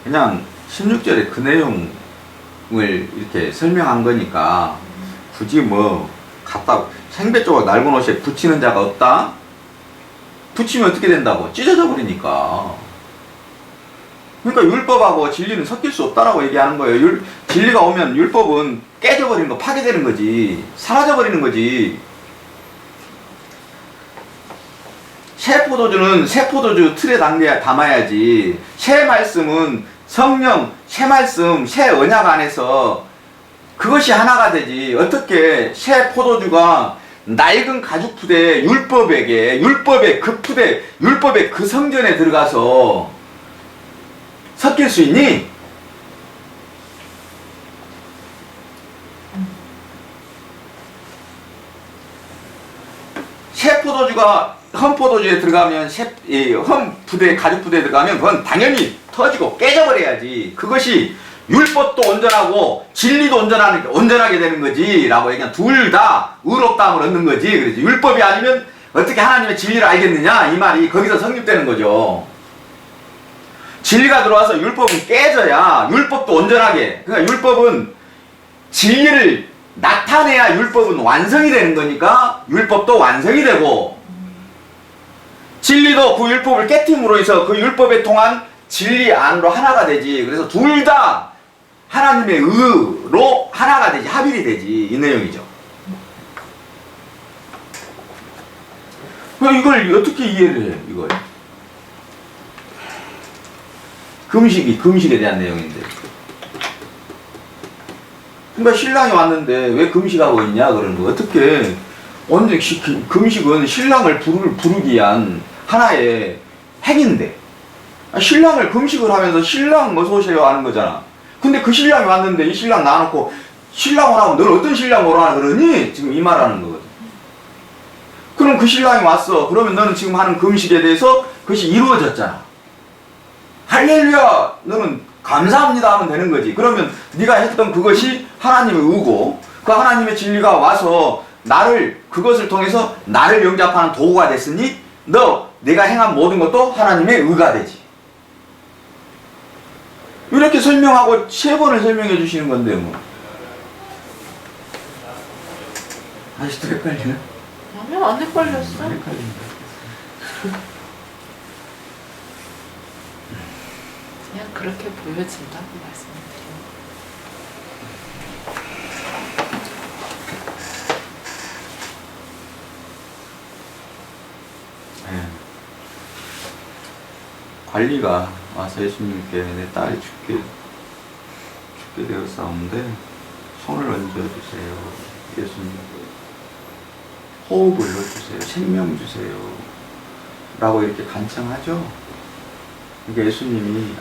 그냥 16절에 그 내용을 이렇게 설명한 거니까 굳이 뭐 갖다 생배 조각 낡은 옷에 붙이는 자가 없다? 붙이면 어떻게 된다고? 찢어져 버리니까. 그러니까 율법하고 진리는 섞일 수 없다라고 얘기하는 거예요. 진리가 오면 율법은 깨져버리는 거, 파괴되는 거지, 사라져버리는 거지. 새 포도주는 새 포도주 틀에 담아야지. 새 말씀은 성령, 새 말씀, 새 언약 안에서 그것이 하나가 되지. 어떻게 새 포도주가 낡은 가죽 푸대 율법의 그 푸대, 율법의 그 성전에 들어가서 섞일 수 있니? 새 포도주가 험 포도주에 들어가면 험 부대, 가죽 부대에 들어가면 그건 당연히 터지고 깨져버려야지. 그것이 율법도 온전하고 진리도 온전하게 되는 거지 라고 얘기하면 둘 다 의롭다함을 얻는 거지. 그렇지. 율법이 아니면 어떻게 하나님의 진리를 알겠느냐 이 말이 거기서 성립되는 거죠. 진리가 들어와서 율법은 깨져야 율법도 온전하게, 그러니까 율법은 진리를 나타내야 율법은 완성이 되는 거니까 율법도 완성이 되고, 진리도 그 율법을 깨팀으로 해서 그 율법에 통한 진리 안으로 하나가 되지. 그래서 둘 다 하나님의 의로 하나가 되지, 합일이 되지, 이 내용이죠. 이걸 어떻게 이해를 해, 이걸? 금식에 대한 내용인데. 그러니까 신랑이 왔는데 왜 금식하고 있냐 그러는 거. 어떻게 언제 금식은 신랑을 부르기 위한 하나의 행인데, 신랑을 금식을 하면서 신랑 어서 오세요 하는 거잖아. 근데 그 신랑이 왔는데 이 신랑 놔놓고 신랑 오라고 너는 어떤 신랑 오라 그러니? 지금 이 말하는 거거든. 그럼 그 신랑이 왔어. 그러면 너는 지금 하는 금식에 대해서 그것이 이루어졌잖아. 할렐루야, 너는 감사합니다 하면 되는 거지. 그러면 네가 했던 그것이 하나님의 의고, 그 하나님의 진리가 와서 그것을 통해서 나를 영접하는 도구가 됐으니 내가 행한 모든 것도 하나님의 의가 되지. 이렇게 설명하고 3번을 설명해 주시는 건데 뭐. 아직도 헷갈리나? 아니야, 안 헷갈렸어. 안 헷갈린다. 그냥 그렇게 보여진다고 말씀드려요. 네. 관리가 와서 예수님께 내 딸이 죽게 되었사온데 손을 얹어주세요. 예수님 호흡을 넣어주세요. 생명 주세요. 라고 이렇게 간청하죠. 그러니까 예수님이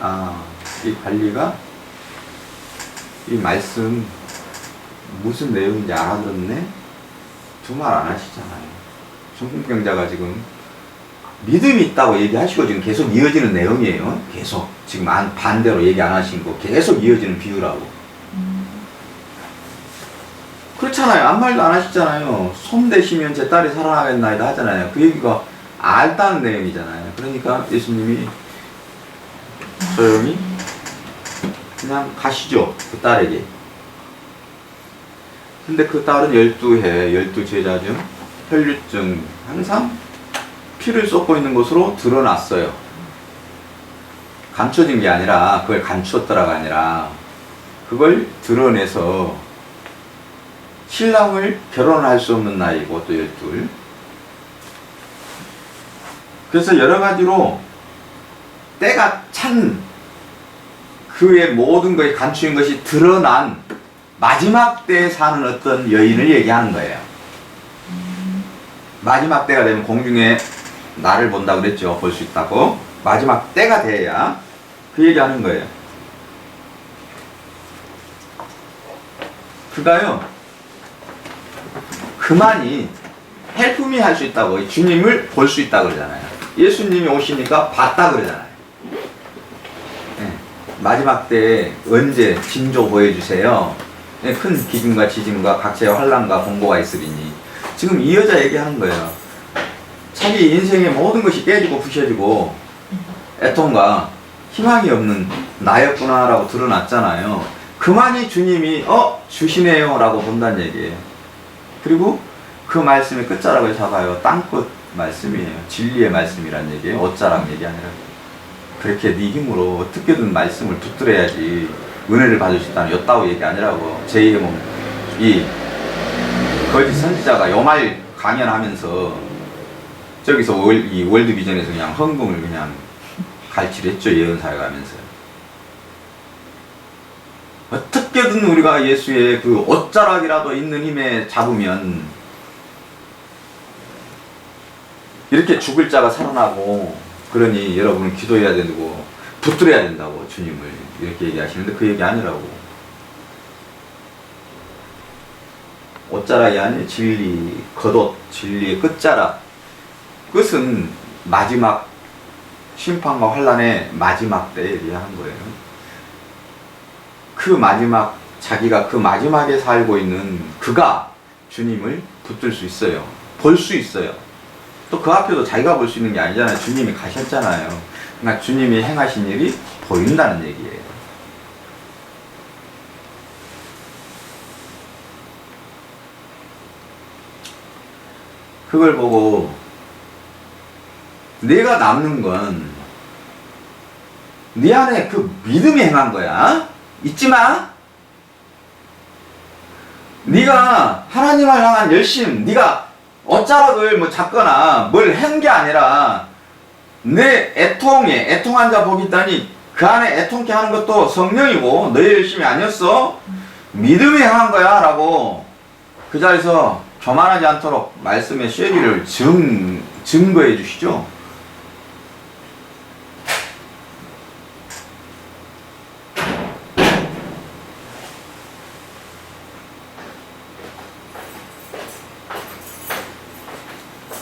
이 관리가 이 말씀 무슨 내용인지 알아들었네? 두 말 안 하시잖아요. 중풍병자가 지금 믿음이 있다고 얘기하시고 지금 계속 이어지는 내용이에요. 계속 지금 반대로 얘기 안 하신 거 계속 이어지는 비유라고. 그렇잖아요. 아무 말도 안 하시잖아요. 손 대시면 제 딸이 살아나겠나이다 하잖아요. 그 얘기가 알다는 내용이잖아요. 그러니까 예수님이 조용히 그냥 가시죠. 그 딸에게. 근데 그 딸은 12 제자 중 혈류증 항상 피를 쏟고 있는 것으로 드러났어요. 감춰진 게 아니라, 그걸 감추었더라가 아니라 그걸 드러내서 신랑을 결혼할 수 없는 나이고 또 12. 그래서 여러 가지로 때가 찬 그의 모든 것이 감추인 것이 드러난 마지막 때에 사는 어떤 여인을 얘기하는 거예요. 마지막 때가 되면 공중에 나를 본다고 그랬죠. 볼 수 있다고. 마지막 때가 돼야 그 얘기하는 거예요. 그가요 그만이 헬프미 할 수 있다고, 주님을 볼 수 있다고 그러잖아요. 예수님이 오시니까 봤다 그러잖아요. 예. 마지막 때에 언제 징조 보여주세요. 예, 큰 기근과 지진과 각자의 환난과 공고가 있으리니. 지금 이 여자 얘기하는 거예요. 자기 인생의 모든 것이 깨지고 부셔지고 애통과 희망이 없는 나였구나라고 드러났잖아요. 그만이 주님이 주시네요 라고 본다는 얘기예요. 그리고 그 말씀의 끝자락을 잡아요. 땅끝 말씀이에요. 진리의 말씀이란 얘기예요. 어짜락 얘기 아니라. 그렇게 네 힘으로 어떻게든 말씀을 붙들어야지 은혜를 받을 수 있다는 엿다우 얘기 아니라고. 제 얘기는 이 거짓 선지자가 요 말 강연하면서 저기서 이 월드비전에서 그냥 헌금을 그냥 갈취했죠. 예언사에 가면서. 어떻게든 우리가 예수의 그 옷자락이라도 있는 힘에 잡으면 이렇게 죽을 자가 살아나고, 그러니 여러분은 기도해야 되고 붙들어야 된다고 주님을 이렇게 얘기하시는데 그 얘기 아니라고. 옷자락이 아니에요. 진리, 겉옷, 진리의 끝자락. 끝은 마지막 심판과 환란의 마지막 때에 얘기하는 거예요. 그 마지막, 자기가 그 마지막에 살고 있는 그가 주님을 붙들 수 있어요. 볼 수 있어요. 또 그 앞에도 자기가 볼 수 있는 게 아니잖아요. 주님이 가셨잖아요. 그러니까 주님이 행하신 일이 보인다는 얘기예요. 그걸 보고 내가 남는 건 네 안에 그 믿음이 행한 거야. 잊지 마. 네가 하나님을 향한 열심, 네가 옷자락을 뭐 잡거나 뭘 한 게 아니라 내 애통한 자 복이 있다니 그 안에 애통케 하는 것도 성령이고 너의 열심이 아니었어. 믿음이 행한 거야 라고 그 자리에서 교만하지 않도록 말씀의 쉐리를 증거해 주시죠.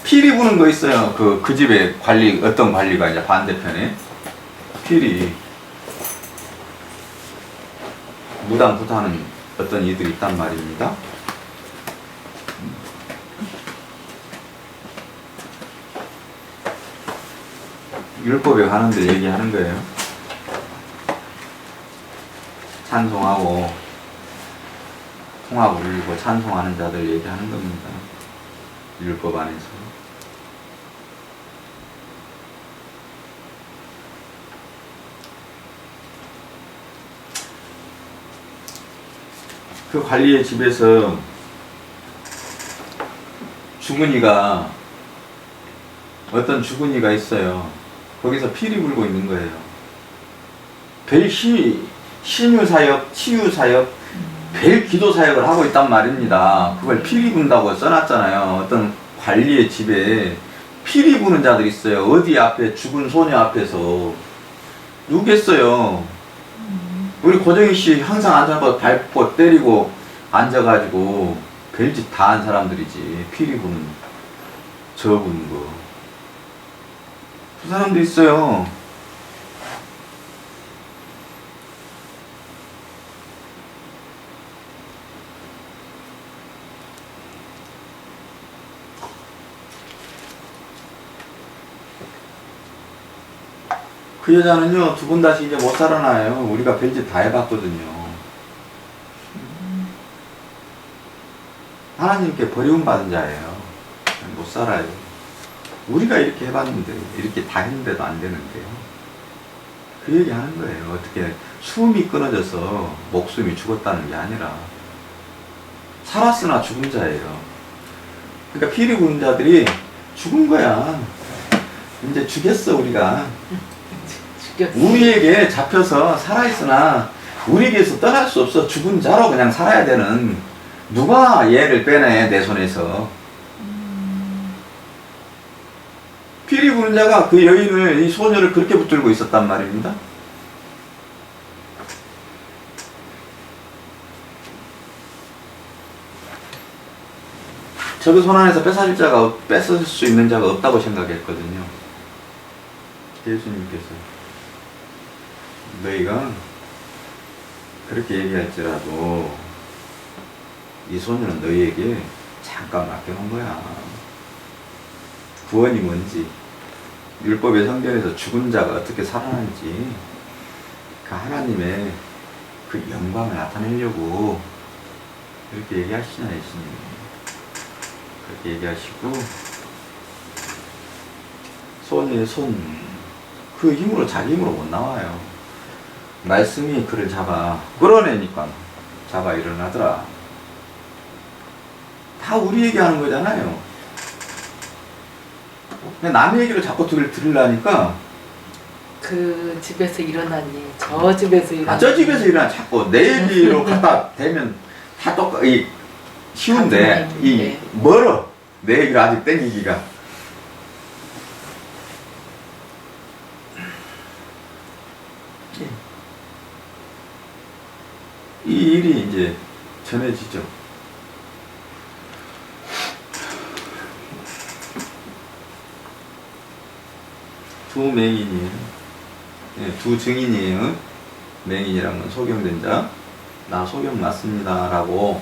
피리 부는 거 있어요. 그 집에 어떤 관리가 이제 반대편에 피리 무당부타하는 어떤 이들이 있단 말입니다. 율법에 관한 데 얘기하는 거예요. 찬송하고 통합 울리고 찬송하는 자들 얘기하는 겁니다. 율법 안에서. 그 관리의 집에서 어떤 주근이가 있어요. 거기서 피리 불고 있는 거예요. 별 신유사역, 치유사역, 별 기도사역을 하고 있단 말입니다. 그걸 피리 분다고 써놨잖아요. 어떤 관리의 집에 피리 부는 자들이 있어요. 어디 앞에 죽은 소녀 앞에서. 누구겠어요? 우리 고정희 씨 항상 앉아서 발포 때리고 앉아가지고 별짓 다 한 사람들이지. 피리 부는, 저 부는 거. 그 사람도 있어요. 그 여자는요, 두 번 다시 이제 못 살아나요. 우리가 별짓 다 해봤거든요. 하나님께 버림받은 자예요. 못 살아요. 우리가 이렇게 해봤는데, 이렇게 다 했는데도 안 되는데요. 그 얘기 하는 거예요. 어떻게 숨이 끊어져서 목숨이 죽었다는 게 아니라, 살았으나 죽은 자예요. 그러니까 피리 부는 자들이 죽은 거야. 이제 죽였어, 우리가. 우리에게 잡혀서 살아있으나 우리에게서 떠날 수 없어. 죽은 자로 그냥 살아야 되는. 누가 얘를 빼내 내 손에서. 피리 부는 자가 그 여인을, 이 소녀를 그렇게 붙들고 있었단 말입니다. 저그 손 안에서 뺏어질 수 있는 자가 없다고 생각했거든요. 예수님께서 너희가 그렇게 얘기할지라도 이 소녀는 너희에게 잠깐 맡겨놓은 거야. 구원이 뭔지, 율법의 성경에서 죽은 자가 어떻게 살아나는지, 그 하나님의 그 영광을 나타내려고 그렇게 얘기하시잖아요, 예수님이. 그렇게 얘기하시고, 소녀의 그 힘으로, 자기 힘으로 못 나와요. 말씀이 그를 잡아 끌어내니까 잡아 일어나더라. 다 우리 얘기하는 거잖아요. 그냥 남의 얘기를 자꾸 들으려니까 그 집에서 일어난 일, 저 집에서 일어난 저 집에서 일어나 자꾸 내 얘기로 갖다 대면 다 쉬운데 이 멀어. 내 얘기를 아직 땡기기가. 이 일이 이제 전해지죠. 두 맹인이에요. 네, 두 증인이에요. 맹인이란 건 소경된 자. 나 소경 맞습니다. 라고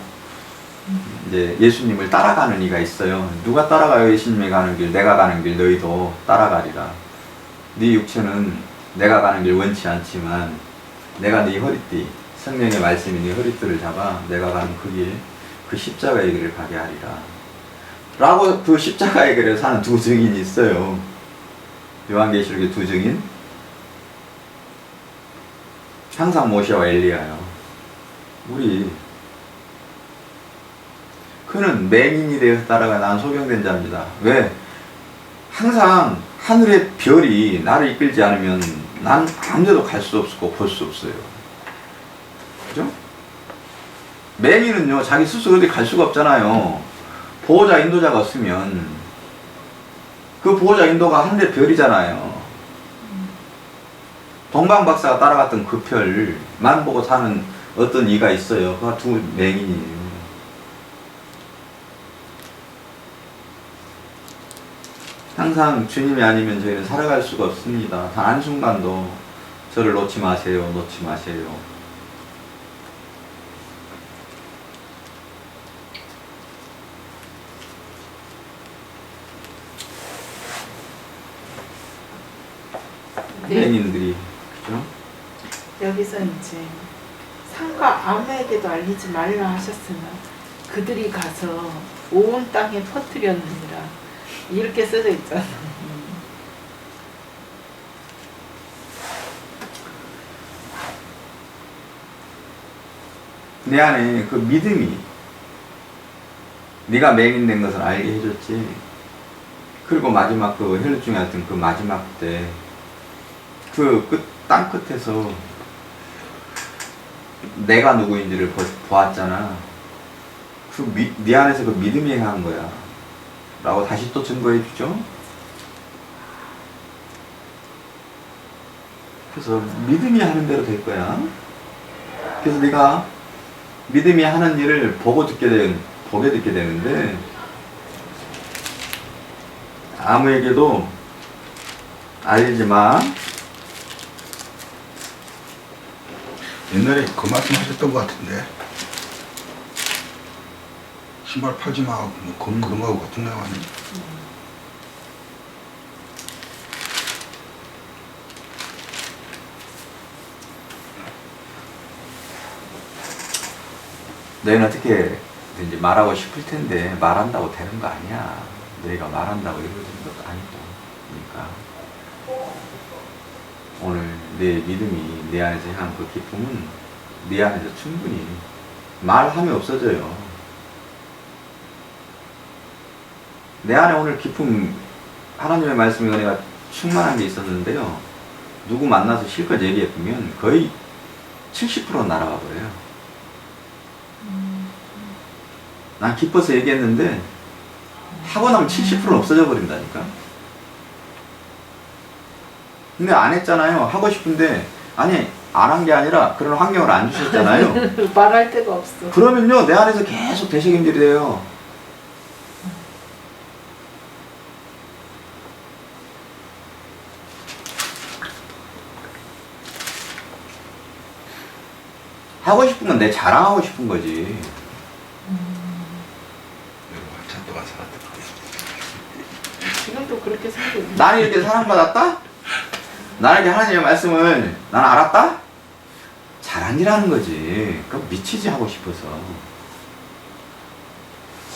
이제 예수님을 따라가는 이가 있어요. 누가 따라가요? 예수님이 가는 길, 내가 가는 길 너희도 따라가리라. 네 육체는 내가 가는 길 원치 않지만 내가 네 허리띠, 성령의 말씀이 네 허리띠를 잡아 내가 가는 그 길, 그 십자가의 길을 가게 하리라. 라고 그 십자가의 길을 사는 두 증인이 있어요. 요한계시록의 두 증인. 항상 모세와 엘리야요. 우리 그는 맹인이 되어서 따라가 난 소경된 자입니다. 왜? 항상 하늘의 별이 나를 이끌지 않으면 난 아무데도 갈 수 없고 볼 수 없어요. 그죠? 맹인은요 자기 스스로 어디 갈 수가 없잖아요. 보호자 인도자가 없으면 그 보호자 인도가 하늘의 별이잖아요. 동방박사가 따라갔던 그 별만 보고 사는 어떤 이가 있어요. 그 두 맹인이에요. 항상 주님이 아니면 저희는 살아갈 수가 없습니다. 단 한순간도 저를 놓지 마세요. 놓지 마세요. 네. 맹인들이 그죠? 여기서 이제 상과 아무에게도 알리지 말라 하셨으나 그들이 가서 온 땅에 퍼뜨렸느니라 이렇게 써져 있잖아. 내 안에 그 믿음이 네가 맹인된 것을 알게 해줬지. 그리고 마지막 그 혈루증에 하여튼 그 마지막 때 그 땅 끝에서 내가 누구인지를 보았잖아. 네 안에서 그 믿음이 행한 거야. 라고 다시 또 증거해 주죠. 그래서 믿음이 하는 대로 될 거야. 그래서 네가 믿음이 하는 일을 보게 듣게 되는데 아무에게도 알리지 마. 옛날에 그 말씀 하셨던 것 같은데 신발 팔지 마. 뭐 그런 거하고 같은 내용 아니에요? 너희는 어떻게든지 말하고 싶을 텐데 말한다고 되는 거 아니야. 너희가 말한다고 이루어지는 것도 아니고. 그러니까 오늘 내 믿음이 내 안에서 향한 그 기쁨은 내 안에서 충분히 말하면 없어져요. 내 안에 오늘 기쁨, 하나님의 말씀의 은혜가 충만한 게 있었는데요. 누구 만나서 실컷 얘기해보면 거의 70%는 날아가 버려요. 난 기뻐서 얘기했는데 하고 나면 70%는 없어져 버린다니까. 근데 안 했잖아요. 하고 싶은데 아니 안 한 게 아니라 그런 환경을 안 주셨잖아요. 말할 데가 없어. 그러면요 내 안에서 계속 되새김질이 돼요. 하고 싶은 건 내 자랑하고 싶은 거지. 여러분 한참 동안 살았던 거. 지금도 그렇게 살고 있는. 나는 이렇게 사랑받았다? 나에게 하나님의 말씀을 난 알았다? 자랑이라는 거지. 그럼 미치지 하고 싶어서.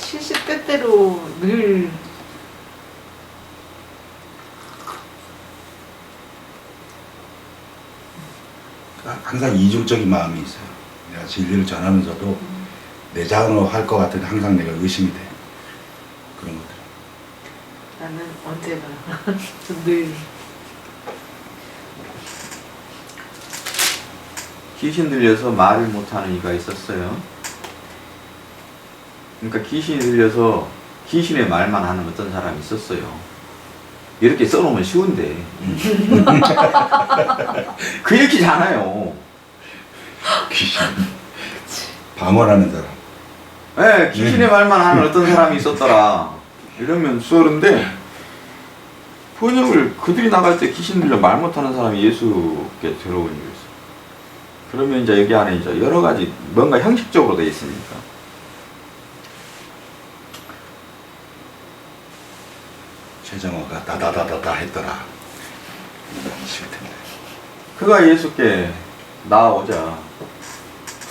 70대 때로 늘 항상 이중적인 마음이 있어요. 내가 진리를 전하면서도 내 자랑으로 할 것 같은데 항상 내가 의심이 돼. 그런 것들. 나는 언제나 늘 귀신 들려서 말을 못하는 이가 있었어요. 그러니까 귀신이 들려서 귀신의 말만 하는 어떤 사람이 있었어요. 이렇게 써놓으면 쉬운데 그 읽히잖아요. 귀신. 방언하는 사람. 네, 귀신의 말만 하는 어떤 사람이 있었더라. 이러면 수월한데 번역을 그들이 나갈 때 귀신 들려 말 못하는 사람이 예수께 들어온 일이 있어요. 그러면 이제 여기 안에 이제 여러 가지 뭔가 형식적으로 돼 있으니까. 최정호가 다다다다다 했더라. 싫던데. 그가 예수께 나오자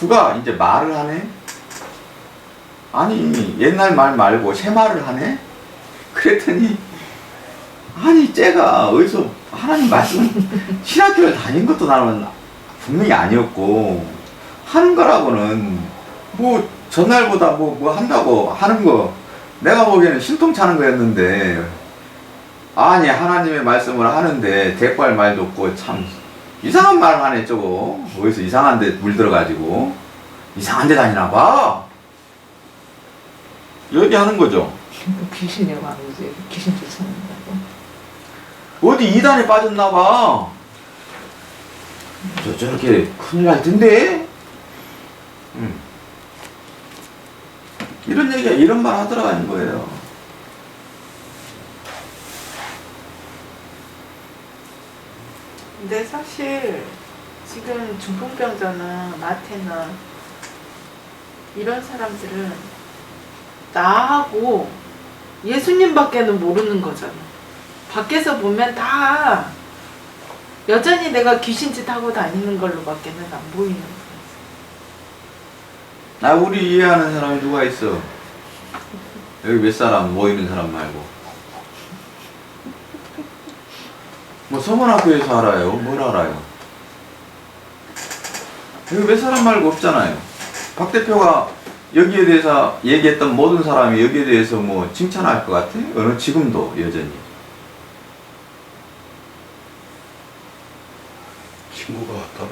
그가 이제 말을 하네? 아니 옛날 말 말고 새 말을 하네? 그랬더니 아니 쟤가 어디서 하나님 말씀 신학교를 다닌 것도 나는 분명히 아니었고 하는 거라고는 뭐 전날보다 뭐 한다고 하는 거 내가 보기에는 신통찮은 거였는데 아니 하나님의 말씀을 하는데 대꾸할 말도 없고 참 이상한 말을 하네 저거. 어디서 이상한 데 물들어가지고 이상한 데 다니나 봐. 얘기하는 거죠. 귀신이라고 하는 거지. 귀신 쫓아낸다고. 어디 이단에 빠졌나 봐. 저렇게 큰일 날 텐데. 이런 얘기가 이런 말 하더라는 거예요. 근데 사실 지금 중풍병자나 마태나 이런 사람들은 나하고 예수님밖에는 모르는 거잖아. 밖에서 보면 다 여전히 내가 귀신짓 하고 다니는 걸로밖에는 안 보이는 거야. 우리 이해하는 사람이 누가 있어? 여기 몇 사람 모이는 사람 말고. 뭐 서문학교에서 알아요? 뭘 알아요? 여기 몇 사람 말고 없잖아요. 박 대표가 여기에 대해서 얘기했던 모든 사람이 여기에 대해서 뭐 칭찬할 것 같아? 지금도 여전히. 친구가 왔다고.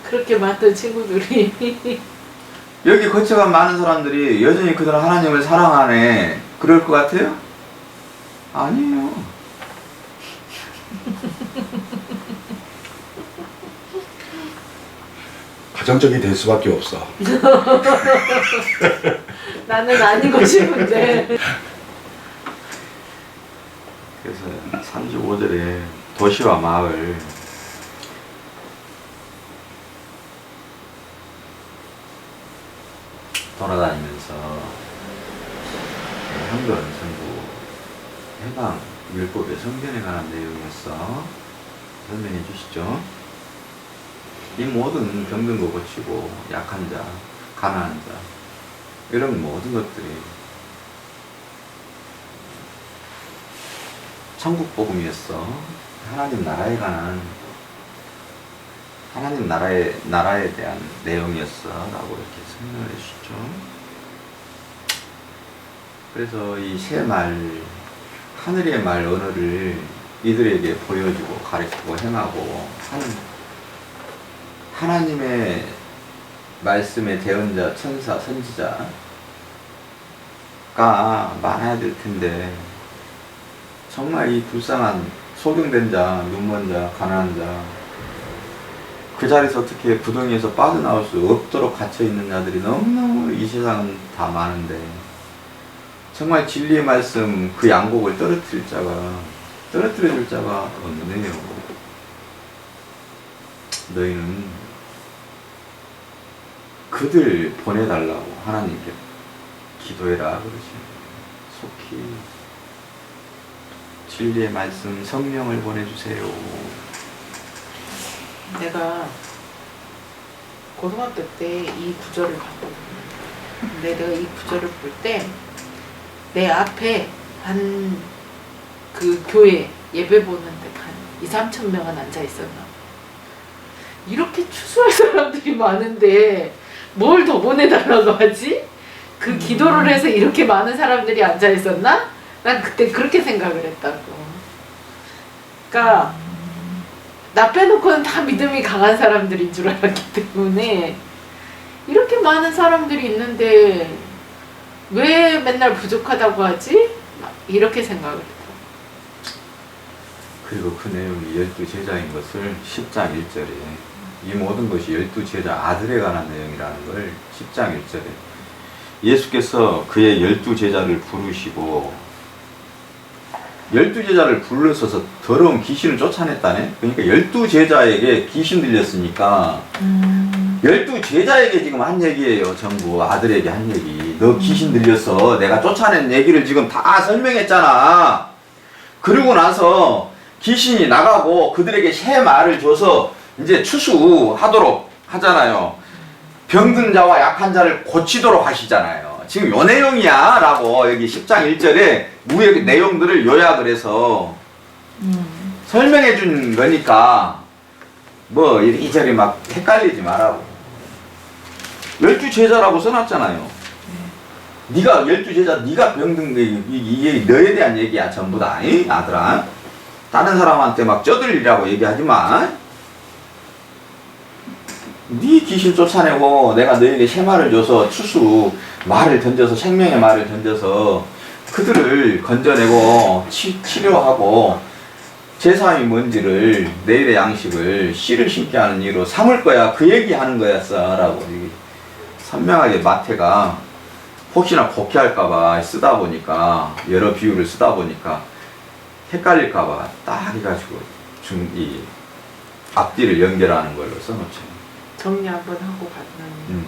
그렇게 많던 친구들이 여기 거쳐간 많은 사람들이 여전히 그들은 하나님을 사랑하네. 그럴 것 같아요? 아니에요. 가정적이 될 수밖에 없어. 나는 아니고 싶은데. 그래서 35절에 도시와 마을 돌아다니면서 현근, 선부, 해방, 율법의 성전에 관한 내용이었어. 설명해 주시죠. 이 모든 병든 거 고치고 약한 자, 가난한 자 이런 모든 것들이 천국 복음이었어. 하나님 나라에 관한 하나님 나라에 대한 내용이었어 라고 이렇게 설명을 해주시죠. 그래서 이 새 말, 하늘의 말 언어를 이들에게 보여주고 가르치고 행하고 하는 하나님의 말씀의 대언자, 천사, 선지자가 많아야 될 텐데 정말 이 불쌍한 소경된 자, 눈먼 자, 가난한 자 그 자리에서 어떻게 구덩이에서 빠져나올 수 없도록 갇혀있는 자들이 너무너무 이 세상은 다 많은데 정말 진리의 말씀 그 양곡을 떨어뜨려줄 자가 없네요. 너희는 그들 보내달라고 하나님께 기도해라 그러지. 속히 진리의 말씀 성령을 보내주세요. 내가 고등학교 때 이 구절을 봤거든요. 근데 내가 이 구절을 볼 때 내 앞에 한 그 교회 예배 보는 데한 2, 3천 명은 앉아 있었나. 이렇게 추수할 사람들이 많은데 뭘 더 보내달라고 하지? 그 기도를 해서 이렇게 많은 사람들이 앉아 있었나? 난 그때 그렇게 생각을 했다고. 그러니까 나 빼놓고는 다 믿음이 강한 사람들인 줄 알았기 때문에 이렇게 많은 사람들이 있는데 왜 맨날 부족하다고 하지? 이렇게 생각을 했다. 그리고 그 내용이 12제자인 것을 10장 1절에 이 모든 것이 12제자 아들에 관한 내용이라는 걸 10장 1절에 예수께서 그의 12제자를 부르시고 12제자를 불러서서 더러운 귀신을 쫓아냈다네. 그러니까 12제자에게 귀신 들렸으니까 12제자에게 지금 한 얘기예요. 전부 아들에게 한 얘기. 너 귀신 들려서 내가 쫓아낸 얘기를 지금 다 설명했잖아. 그러고 나서 귀신이 나가고 그들에게 새 말을 줘서 이제 추수하도록 하잖아요. 병든 자와 약한 자를 고치도록 하시잖아요. 지금 요 내용이야 라고 여기 10장 1절에 무의 내용들을 요약을 해서 설명해 준 거니까 뭐 이리저리 막 헷갈리지 말라고. 12제자라고 써놨잖아요. 네가 12제자, 네가 병든 게 이게 너에 대한 얘기야 전부 다. 이? 아들아, 다른 사람한테 막 쩌들리라고 얘기하지 마. 네 귀신 쫓아내고 내가 너에게 새 말을 줘서 추수 말을 던져서 생명의 말을 던져서 그들을 건져내고 치료하고 제사함이 뭔지를 내일의 양식을 씨를 심게 하는 이로 삼을 거야. 그 얘기하는 거였어 라고 선명하게 마태가 혹시나 곡해할까봐 쓰다 보니까 여러 비유를 쓰다 보니까 헷갈릴까봐 딱 해가지고 이 앞뒤를 연결하는 걸로 써놓죠. 정리 한번 하고 갔더니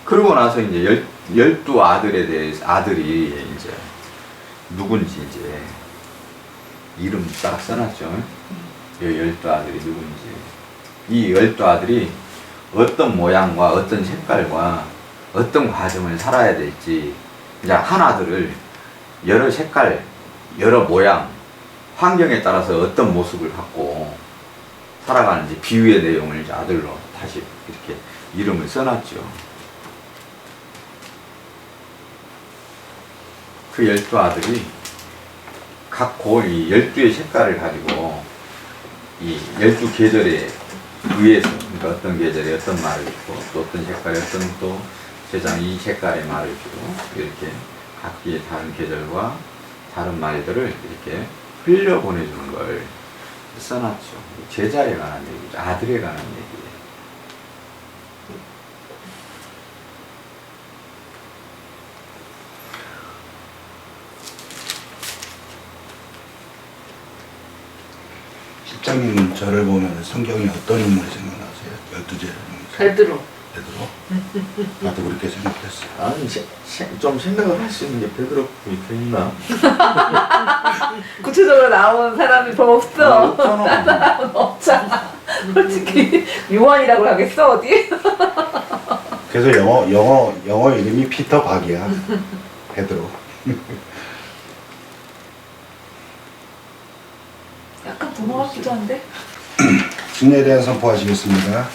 그러고 나서 이제 12 아들에 대해서 아들이 이제 누군지 이제 이름 딱 써놨죠. 이 12 아들이 누군지. 이 12 아들이 어떤 모양과 어떤 색깔과 어떤 과정을 살아야 될지 이제 한 아들을 여러 색깔, 여러 모양, 환경에 따라서 어떤 모습을 갖고 살아가는지 비유의 내용을 이제 아들로 다시 이렇게 이름을 써놨죠. 그 12 아들이 각 이 12의 색깔을 가지고 이 12계절에 의해서 그러니까 어떤 계절에 어떤 말을 주고 또 어떤 색깔에 어떤 또 세상 이 색깔의 말을 주고 이렇게 각기의 다른 계절과 다른 말들을 이렇게 흘려보내주는 걸 써놨죠. 제자에 관한 얘기죠. 아들에 관한 얘기예요. 십장님 저를 보면 성경에 어떤 인물이 생각나세요? 12제자 중에서. 베드로. 베드로? 나도 그렇게 생각했어요. 아니 좀 생각을 할 수 있는 게 베드로뿐이 더 있나? 구체적으로 나오는 사람이 더 없어. 없잖아. 없잖아. 솔직히 요한이라고 하겠어 어디? 그래서 영어 이름이 피터 박이야. 베드로. 약간 부모 같기도 한데. 승리에 대한 선포하시겠습니다.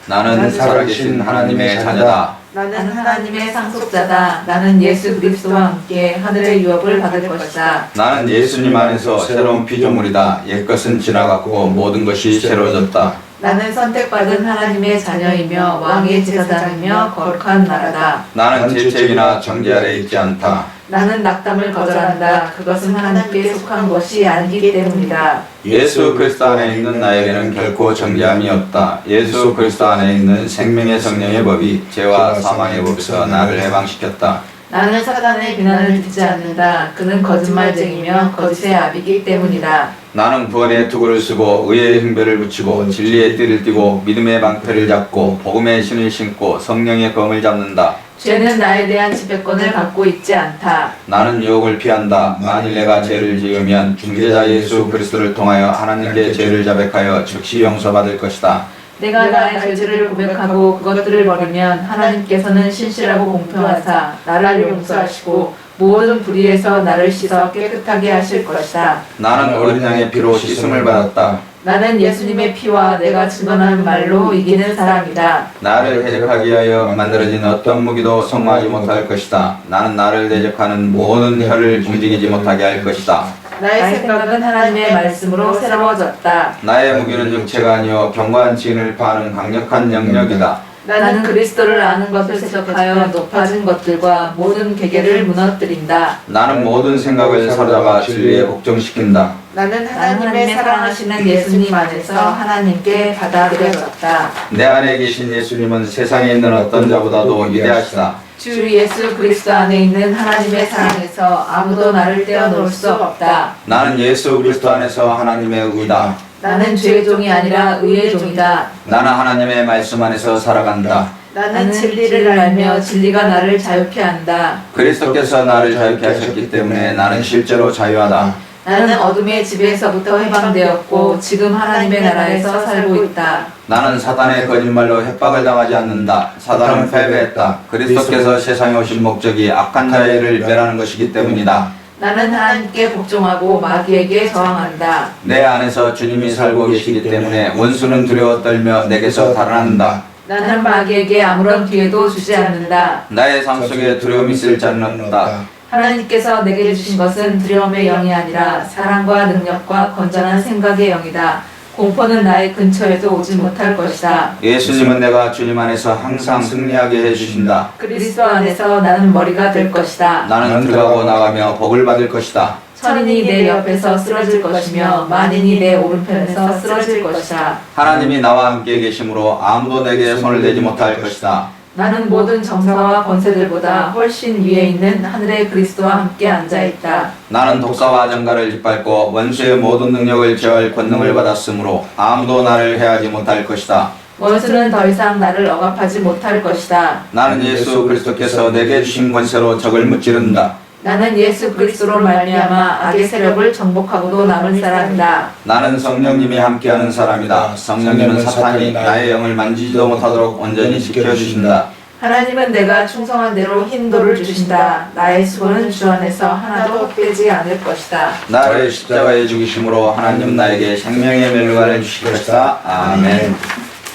나는 살아계신 하나님의 자녀다. 나는 하나님의 상속자다. 나는 예수 그리스도와 함께 하늘의 유업을 받을 것이다. 나는 예수님 안에서 새로운 피조물이다. 옛것은 지나갔고 모든 것이 새로워졌다. 나는 선택받은 하나님의 자녀이며 왕의 제사장이며 거룩한 나라다. 나는 죄책이나 정죄 아래 있지 않다. 나는 낙담을 거절한다. 그것은 하나님께 속한 것이 아니기 때문이다. 예수 그리스도 안에 있는 나에게는 결코 정죄함이 없다. 예수 그리스도 안에 있는 생명의 성령의 법이 죄와 사망의 법에서 나를 해방시켰다. 나는 사단의 비난을 듣지 않는다. 그는 거짓말쟁이며 거짓의 아비이기 때문이다. 나는 구원의 투구를 쓰고 의의 흉배를 붙이고 진리의 띠를 띠고 믿음의 방패를 잡고 복음의 신을 신고 성령의 검을 잡는다. 죄는 나에 대한 지배권을 갖고 있지 않다. 나는 유혹을 피한다. 만일 내가 죄를 지으면 중재자 예수 그리스도를 통하여 하나님께 죄를 자백하여 즉시 용서받을 것이다. 내가 나의 죄를 고백하고 그것들을 버리면 하나님께서는 신실하고 공평하사 나를 용서하시고 모든 불의에서 나를 씻어 깨끗하게 하실 것이다. 나는 어린 양의 피로 씻음을 받았다. 나는 예수님의 피와 내가 증언하는 말로 이기는 사람이다. 나를 대적하기 위하여 만들어진 어떤 무기도 성공하지 못할 것이다. 나는 나를 대적하는 모든 혀를 움직이지 못하게 할 것이다. 나의 생각은 하나님의 말씀으로 새로워졌다. 나의 무기는 육체가 아니요 견고한 진을 파는 강력한 영역이다. 나는 그리스도를 아는 것을 세적하여 높아진 것들과 모든 계계를 무너뜨린다. 나는 모든 생각을 사로잡아 진리에 복종시킨다. 나는 하나님의 사랑하시는 예수님 안에서 하나님께 받아들여졌다. 내 안에 계신 예수님은 세상에 있는 어떤 자보다도 위대하시다. 주 예수 그리스도 안에 있는 하나님의 사랑에서 아무도 나를 떼어놓을 수 없다. 나는 예수 그리스도 안에서 하나님의 의다. 나는 죄의 종이 아니라 의의 종이다. 나는 하나님의 말씀 안에서 살아간다. 나는 진리를 알며 진리가 나를 자유케 한다. 그리스도께서 나를 자유케 하셨기 때문에 나는 실제로 자유하다. 나는 어둠의 지배에서부터 해방되었고 지금 하나님의 나라에서 살고 있다. 나는 사단의 거짓말로 협박을 당하지 않는다. 사단은 패배했다. 그리스도께서 세상에 오신 목적이 악한 자를 멸하는 것이기 때문이다. 나는 하나님께 복종하고 마귀에게 저항한다. 내 안에서 주님이 살고 계시기 때문에 원수는 두려워 떨며 내게서 달아난다. 나는 마귀에게 아무런 기회도 주지 않는다. 나의 삶 속에 두려움이 있을 자는 없다. 하나님께서 내게 주신 것은 두려움의 영이 아니라 사랑과 능력과 건전한 생각의 영이다. 공포는 나의 근처에도 오지 못할 것이다. 예수님은 내가 주님 안에서 항상 승리하게 해주신다. 그리스도 안에서 나는 머리가 될 것이다. 나는 들어가고 나가며 복을 받을 것이다. 천인이 내 옆에서 쓰러질 것이며 만인이 내 오른편에서 쓰러질 것이다. 하나님이 나와 함께 계심으로 아무도 내게 손을 대지 못할 것이다. 나는 모든 정사와 권세들보다 훨씬 위에 있는 하늘의 그리스도와 함께 앉아있다. 나는 독사와 정갈을 짓밟고 원수의 모든 능력을 제어할 권능을 받았으므로 아무도 나를 해하지 못할 것이다. 원수는 더 이상 나를 억압하지 못할 것이다. 나는 예수 그리스도께서 내게 주신 권세로 적을 무찌른다. 나는 예수 그리스도로 말미암아 악의 세력을 정복하고도 남을 사람이다. 나는 성령님이 함께하는 사람이다. 성령님은 사탄이 나의 영을 만지지도 못하도록 온전히 지켜주신다. 하나님은 내가 충성한 대로 힘도를 주신다. 나의 수고는 주 안에서 하나도 헛되지 않을 것이다. 나를 십자가에 죽이심으로 하나님 나에게 생명의 멸관을 주실 것이다. 아멘.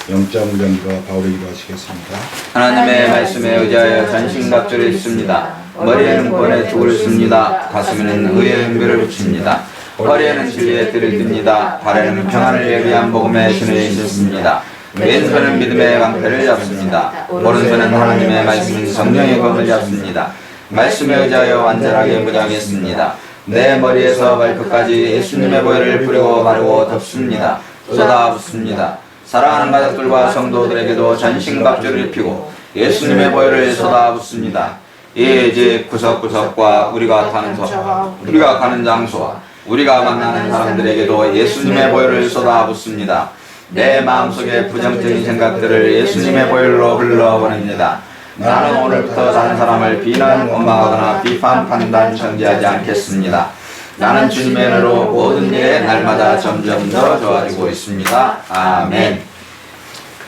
영적 훈련과 바울의 기도하시겠습니다. 하나님의 말씀에 의지하여 전신갑주를 입습니다. 머리에는 구원의 투구를 씁니다. 가슴에는 의의 흉배를 붙입니다. 허리에는 진리의 띠를 띱니다. 발에는 평안을 예비한 복음의 신을 신습니다. 왼손은 믿음의 방패를 잡습니다. 오른손은 하나님의 말씀 성령의 검을 잡습니다. 말씀에 의지하여 완전하게 무장했습니다. 내 머리에서 발끝까지 예수님의 보혈을 뿌리고 바르고 덮습니다. 쏟아붓습니다. 사랑하는 가족들과 성도들에게도 전신갑주를 입히고 예수님의 보혈을 쏟아붓습니다. 이 집 구석구석과 우리가 가는 장소와 우리가 만나는 사람들에게도 예수님의 보혈을 쏟아붓습니다. 내 마음속에 부정적인 생각들을 예수님의 보혈로 흘러보냅니다. 나는 오늘부터 다른 사람을 비난, 원망하거나 비판, 판단, 정죄하지 않겠습니다. 나는 주님의 은혜로 모든 일에 날마다 점점 더 좋아지고 있습니다. 아멘.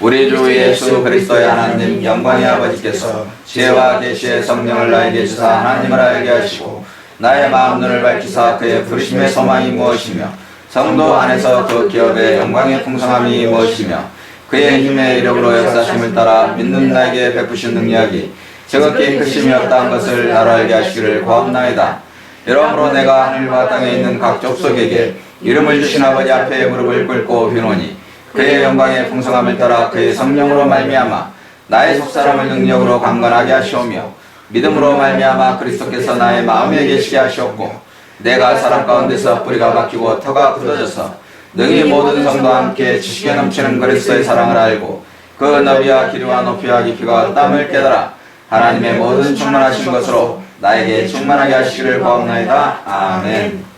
우리 주 예수 그리스도의 하나님 영광의 아버지께서 지혜와 계시의 성령을 나에게 주사 하나님을 알게 하시고 나의 마음 눈을 밝히사 그의 부르심의 소망이 무엇이며 성도 안에서 그 기업의 영광의 풍성함이 무엇이며 그의 힘의 이력으로 역사심을 따라 믿는 나에게 베푸신 능력이 지극히 크심이 없다는 것을 나로 알게 하시기를 구합나이다. 이러므로 내가 하늘과 땅에 있는 각 족속에게 이름을 주신 아버지 앞에 무릎을 꿇고 비노니 그의 영광의 풍성함을 따라 그의 성령으로 말미암아 나의 속사람을 능력으로 강건하게 하시오며 믿음으로 말미암아 그리스도께서 나의 마음에 계시게 하시옵고 내가 사람 가운데서 뿌리가 박히고 터가 굳어져서 능히 모든 성도와 함께 지식에 넘치는 그리스도의 사랑을 알고 그 너비와 길이와 높이와 깊이와 땀을 깨달아 하나님의 모든 충만하신 것으로 나에게 충만하게 하시기를 구하옵나이다. 아멘.